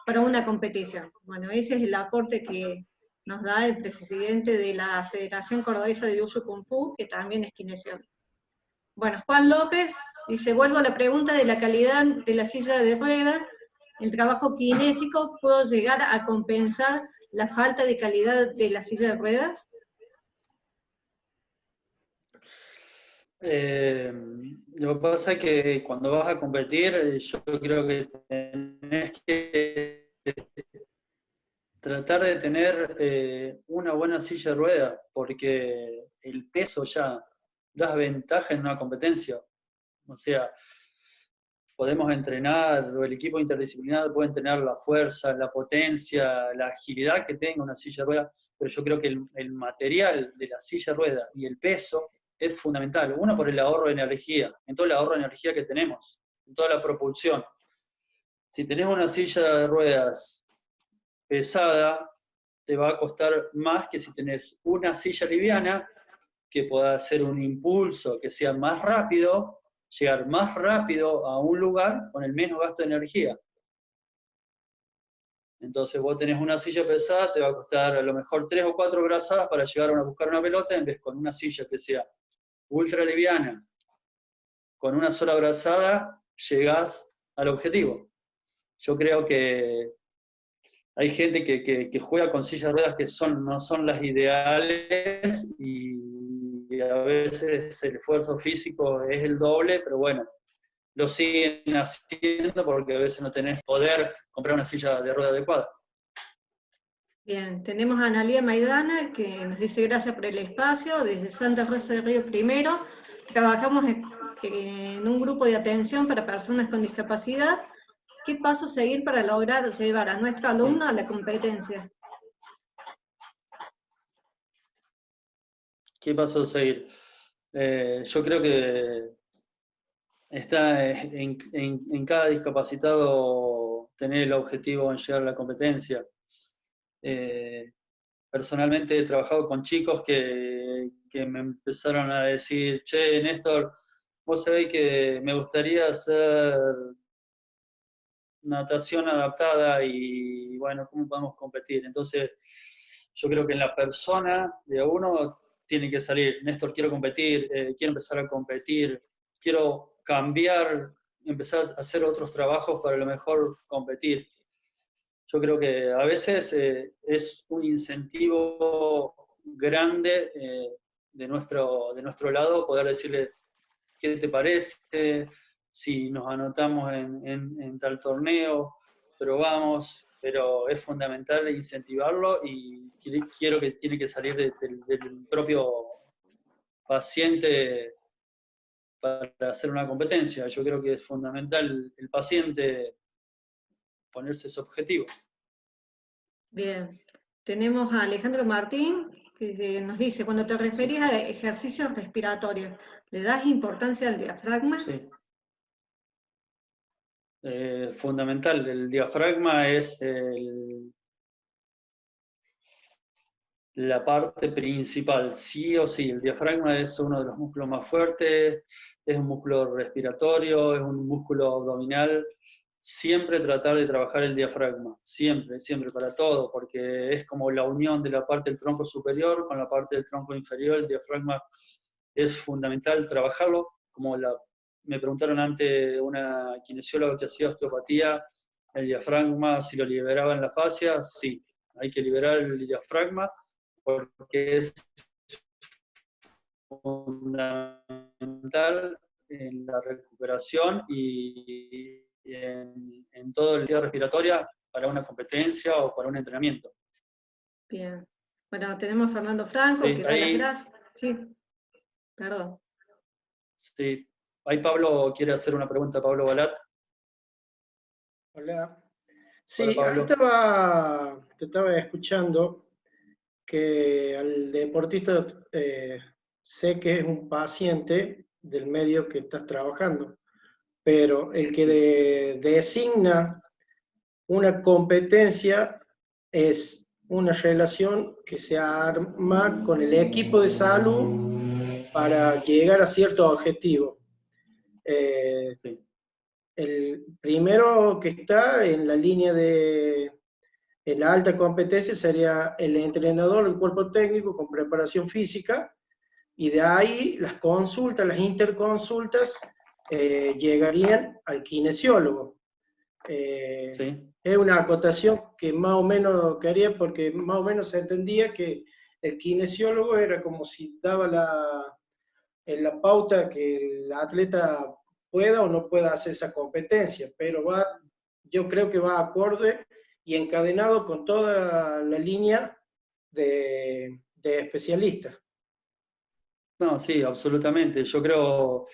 para una competición. Bueno, ese es el aporte que nos da el presidente de la Federación Cordobesa de Uso Kung Fu, que también es kinesiólogo. Bueno, Juan López dice, vuelvo a la pregunta de la calidad de la silla de ruedas. ¿El trabajo kinésico puede llegar a compensar la falta de calidad de la silla de ruedas? Lo que pasa es que cuando vas a competir, yo creo que tenés que tratar de tener una buena silla de ruedas, porque el peso ya da ventaja en una competencia. O sea, podemos entrenar, o el equipo interdisciplinar puede entrenar la fuerza, la potencia, la agilidad que tenga una silla de ruedas, pero yo creo que el material de la silla de ruedas y el peso es fundamental. Uno, por el ahorro de energía, en todo el ahorro de energía que tenemos, en toda la propulsión. Si tenés una silla de ruedas pesada, te va a costar más que si tenés una silla liviana que pueda hacer un impulso, que sea más rápido, llegar más rápido a un lugar con el menos gasto de energía. Entonces vos tenés una silla pesada, te va a costar a lo mejor 3 o 4 brazadas para llegar a buscar una pelota, en vez con una silla que sea ultra liviana, con una sola brazada, llegás al objetivo. Yo creo que hay gente que juega con sillas de ruedas que no son las ideales y a veces el esfuerzo físico es el doble, pero bueno, lo siguen haciendo porque a veces no tenés poder comprar una silla de rueda adecuada. Bien, tenemos a Analía Maidana que nos dice gracias por el espacio, desde Santa Rosa del Río Primero. Trabajamos en un grupo de atención para personas con discapacidad. ¿Qué pasos seguir para lograr llevar a nuestro alumno a la competencia? ¿Qué pasos seguir? Yo creo que está en cada discapacitado tener el objetivo en llegar a la competencia. Personalmente he trabajado con chicos que me empezaron a decir, che, Néstor, vos sabés que me gustaría hacer natación adaptada y bueno, ¿cómo podemos competir? Entonces, yo creo que en la persona de uno tiene que salir, Néstor, quiero competir, quiero empezar a competir, quiero cambiar, empezar a hacer otros trabajos para a lo mejor competir. Yo creo que a veces es un incentivo grande de nuestro lado poder decirle qué te parece, si nos anotamos en tal torneo, probamos, pero es fundamental incentivarlo y quiero que tiene que salir del propio paciente para hacer una competencia. Yo creo que es fundamental el paciente ponerse ese objetivo. Bien, tenemos a Alejandro Martín, que nos dice, cuando te referís a ejercicios respiratorios, ¿le das importancia al diafragma? Sí. Fundamental, el diafragma es la parte principal, sí o sí. El diafragma es uno de los músculos más fuertes, es un músculo respiratorio, es un músculo abdominal. Siempre tratar de trabajar el diafragma, siempre, siempre, para todo, porque es como la unión de la parte del tronco superior con la parte del tronco inferior. El diafragma es fundamental trabajarlo, como me preguntaron antes una kinesióloga que hacía osteopatía, el diafragma, si lo liberaba en la fascia, sí, hay que liberar el diafragma, porque es fundamental en la recuperación y en todo el día respiratoria. para una competencia o para un entrenamiento. Bien. Bueno, tenemos a Fernando Franco, Sí, que da las ahí, gracias. Sí, perdón. sí, ahí Pablo quiere hacer una pregunta, Pablo Balat. Hola. Hola, Sí, ahí Pablo. te estaba escuchando que al deportista sé que es un paciente del medio que estás trabajando, pero el que designa una competencia es una relación que se arma con el equipo de salud para llegar a cierto objetivo. Sí. El primero que está en la línea de en la alta competencia sería el entrenador, el cuerpo técnico con preparación física, y de ahí las consultas, las interconsultas llegarían al kinesiólogo. Sí. Es una acotación que más o menos quería, porque más o menos se entendía que el kinesiólogo era como si daba la pauta que el atleta pueda o no pueda hacer esa competencia, pero yo creo que va acorde y encadenado con toda la línea de especialistas. No, sí, absolutamente. Yo creo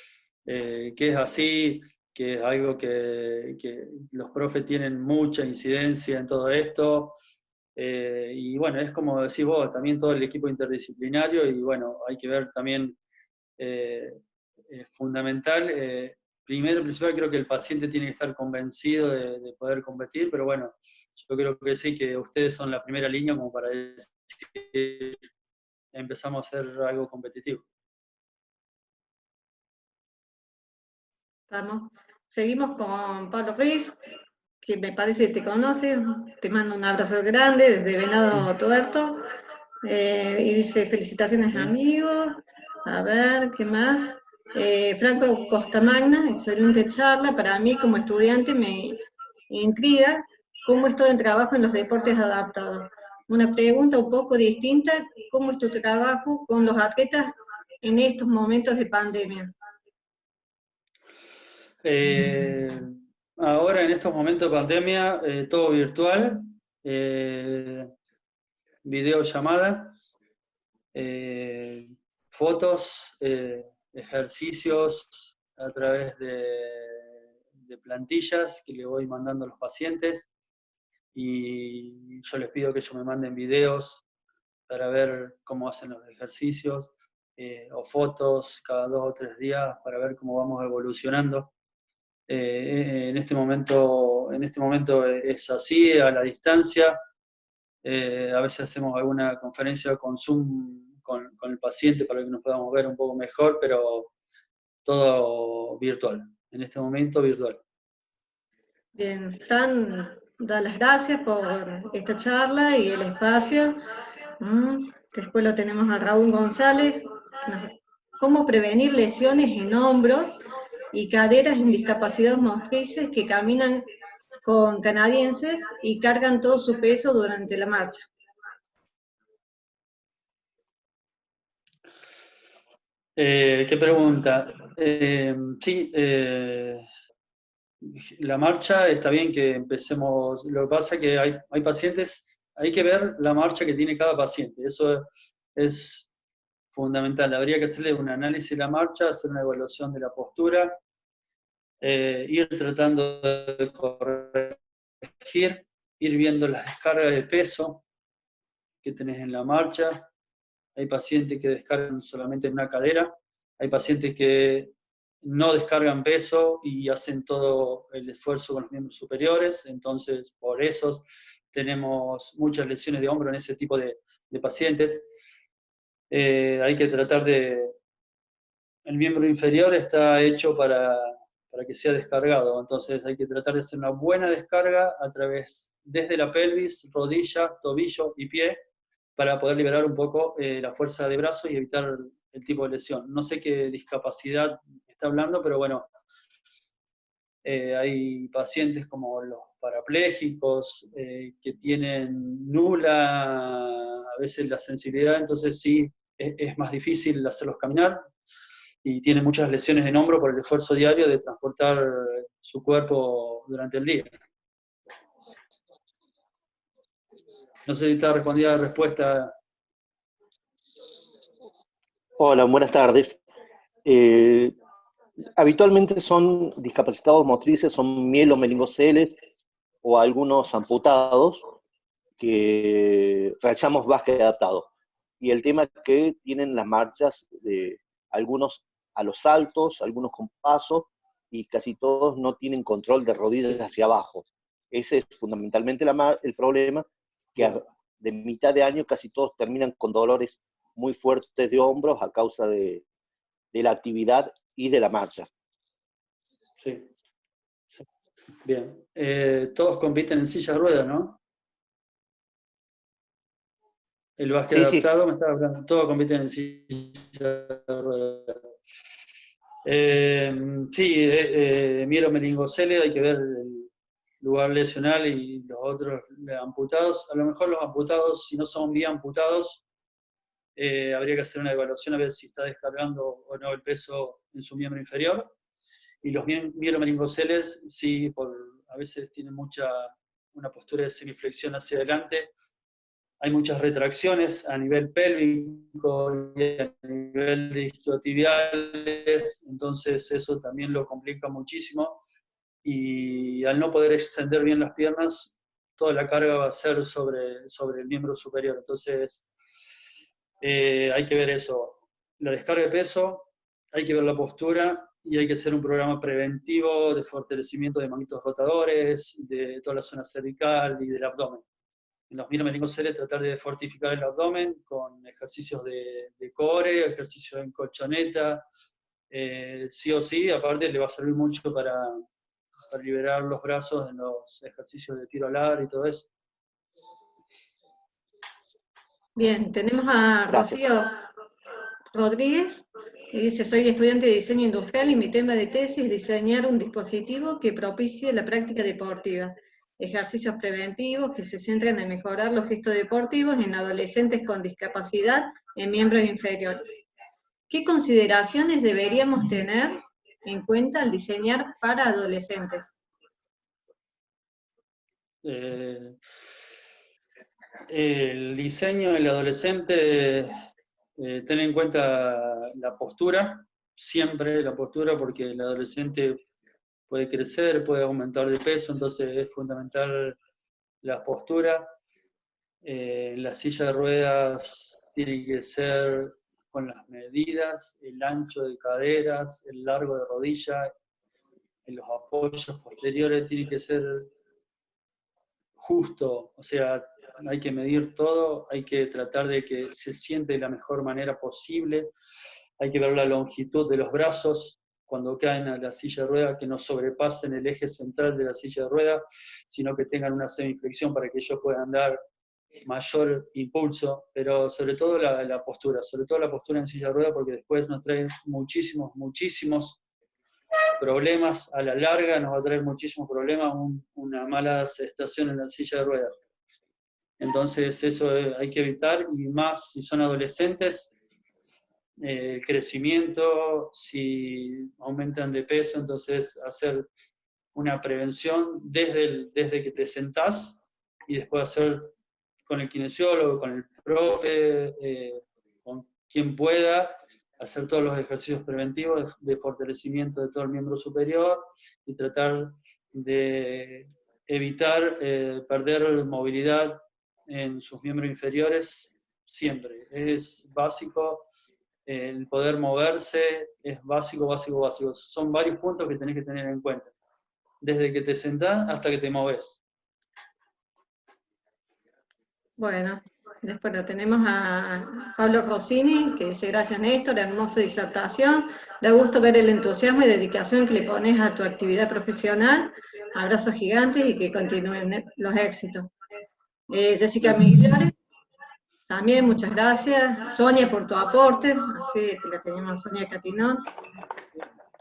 que es así, que es algo que los profes tienen mucha incidencia en todo esto. Y bueno, es como decís vos, también todo el equipo interdisciplinario, y bueno, hay que ver también, fundamental, primero, principal, creo que el paciente tiene que estar convencido de poder competir, pero bueno, yo creo que sí, que ustedes son la primera línea como para decir, empezamos a hacer algo competitivo. Vamos. Seguimos con Pablo Ruiz, que me parece que te conoce. Te mando un abrazo grande desde Venado Tuerto. Y dice, felicitaciones Sí. amigos. A ver, ¿qué más? Franco Costamagna, excelente charla. Para mí como estudiante me intriga cómo es todo el trabajo en los deportes adaptados. Una pregunta un poco distinta, ¿cómo es tu trabajo con los atletas en estos momentos de pandemia? Ahora en estos momentos de pandemia, todo virtual, videollamada, fotos, ejercicios a través de plantillas que le voy mandando a los pacientes, y yo les pido que ellos me manden videos para ver cómo hacen los ejercicios, o fotos cada 2 o 3 días para ver cómo vamos evolucionando. En este momento es así, a la distancia. A veces hacemos alguna conferencia con Zoom con el paciente para que nos podamos ver un poco mejor, pero todo virtual. En este momento virtual. Bien, da las gracias por esta charla y el espacio. Después lo tenemos a Raúl González. ¿Cómo prevenir lesiones en hombros y caderas en discapacidad motrices que caminan con canadienses y cargan todo su peso durante la marcha? ¿Qué pregunta? Sí, la marcha está bien que empecemos. Lo que pasa es que hay pacientes, hay que ver la marcha que tiene cada paciente. Eso es fundamental. Habría que hacerle un análisis de la marcha, hacer una evaluación de la postura, ir tratando de corregir, ir viendo las descargas de peso que tenés en la marcha. Hay pacientes que descargan solamente en una cadera, hay pacientes que no descargan peso y hacen todo el esfuerzo con los miembros superiores, entonces por eso tenemos muchas lesiones de hombro en ese tipo de pacientes. Hay que tratar de... El miembro inferior está hecho para que sea descargado, entonces hay que tratar de hacer una buena descarga a través, desde la pelvis, rodilla, tobillo y pie, para poder liberar un poco la fuerza de brazo y evitar el tipo de lesión. No sé qué discapacidad está hablando, pero bueno, hay pacientes como los parapléjicos que tienen nula a veces la sensibilidad, entonces sí, es más difícil hacerlos caminar, y tienen muchas lesiones en hombro por el esfuerzo diario de transportar su cuerpo durante el día. No sé si está respondida la respuesta. Hola, buenas tardes. Habitualmente son discapacitados motrices, son mielomeningoceles o algunos amputados que realizamos básquet adaptado. Y el tema es que tienen las marchas, algunos a los saltos, algunos con paso, y casi todos no tienen control de rodillas hacia abajo. Ese es fundamentalmente el problema, que de mitad de año casi todos terminan con dolores muy fuertes de hombros a causa de la actividad y de la marcha. Sí. Sí. Bien. Todos compiten en silla de ruedas, ¿no? El básquet adaptado, sí. Me estaba hablando. Todos compiten en silla de ruedas. Sí, mielomeningocele, hay que ver el lugar lesional y los otros amputados. A lo mejor los amputados, si no son bien amputados, habría que hacer una evaluación a ver si está descargando o no el peso en su miembro inferior. Y los mielomeningoceles, sí, a veces tienen una postura de semiflexión hacia adelante. Hay muchas retracciones a nivel pélvico y a nivel de isquiotibiales, entonces eso también lo complica muchísimo. Y al no poder extender bien las piernas, toda la carga va a ser sobre el miembro superior. Entonces, hay que ver eso. La descarga de peso, hay que ver la postura y hay que hacer un programa preventivo de fortalecimiento de manguitos rotadores, de toda la zona cervical y del abdomen. En los mielomeningoceles tratar de fortificar el abdomen con ejercicios de core, ejercicios en colchoneta, sí o sí, aparte le va a servir mucho para liberar los brazos en los ejercicios de tiro al ar y todo eso. Bien, tenemos a Rocío Rodríguez, que dice: soy estudiante de diseño industrial y mi tema de tesis es diseñar un dispositivo que propicie la práctica deportiva. Ejercicios preventivos que se centran en mejorar los gestos deportivos en adolescentes con discapacidad en miembros inferiores. ¿Qué consideraciones deberíamos tener en cuenta al diseñar para adolescentes? El diseño del adolescente, ten en cuenta la postura, siempre la postura, porque el adolescente puede crecer, puede aumentar de peso, entonces es fundamental la postura. La silla de ruedas tiene que ser con las medidas, el ancho de caderas, el largo de rodilla, en los apoyos posteriores tiene que ser justo, o sea, hay que medir todo, hay que tratar de que se siente de la mejor manera posible, hay que ver la longitud de los brazos cuando caen a la silla de rueda, que no sobrepasen el eje central de la silla de rueda, sino que tengan una semiflexión para que ellos puedan dar mayor impulso, pero sobre todo la postura, en silla de rueda, porque después nos trae muchísimos problemas a la larga, nos va a traer muchísimos problemas una mala estación en la silla de ruedas. Entonces eso hay que evitar, y más si son adolescentes, el crecimiento, si aumentan de peso, entonces hacer una prevención desde que te sentás y después hacer con el kinesiólogo, con el profe, con quien pueda, hacer todos los ejercicios preventivos de fortalecimiento de todo el miembro superior y tratar de evitar perder movilidad en sus miembros inferiores siempre. Es básico el poder moverse, es básico. Son varios puntos que tenés que tener en cuenta, desde que te sentás hasta que te moves. Bueno, después lo tenemos a Pablo Rossini, que dice: gracias Néstor, hermosa disertación, da gusto ver el entusiasmo y dedicación que le pones a tu actividad profesional, abrazos gigantes y que continúen los éxitos. Jessica Migliore, también muchas gracias. Sonia por tu aporte, así que la tenemos a Sonia Catinón.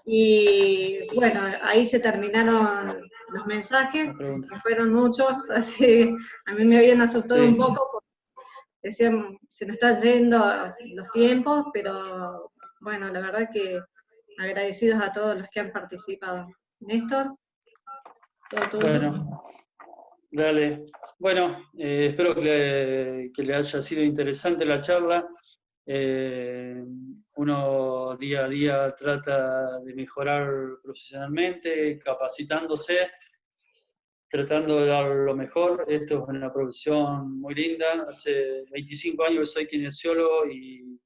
Y bueno, ahí se terminaron los mensajes, que fueron muchos, así a mí me habían asustado un poco, porque decían, se nos están yendo los tiempos, pero bueno, la verdad que agradecidos a todos los que han participado. Néstor, todo tuyo. Bueno, Dale. Bueno, espero que le haya sido interesante la charla. Uno día a día trata de mejorar profesionalmente, capacitándose, tratando de dar lo mejor. Esto es una profesión muy linda. Hace 25 años que soy kinesiólogo y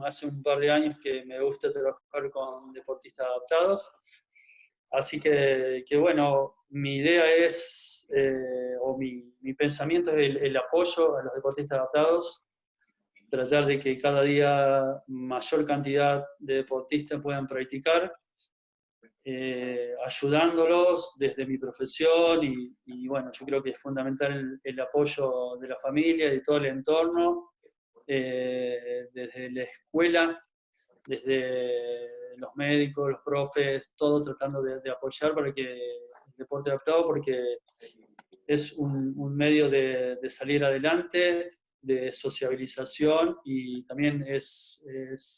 hace un par de años que me gusta trabajar con deportistas adaptados. Así que bueno, mi idea es, o mi pensamiento es el apoyo a los deportistas adaptados, tratar de que cada día mayor cantidad de deportistas puedan practicar, ayudándolos desde mi profesión y bueno, yo creo que es fundamental el apoyo de la familia, de todo el entorno, desde la escuela, desde los médicos, los profes, todo tratando de apoyar para que el deporte adaptado, porque es un medio de salir adelante, de sociabilización y también es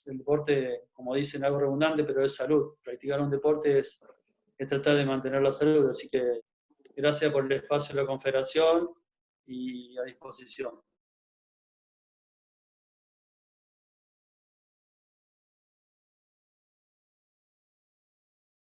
el deporte, como dicen, algo redundante, pero es salud. Practicar un deporte es tratar de mantener la salud, así que gracias por el espacio de la Confederación y a disposición.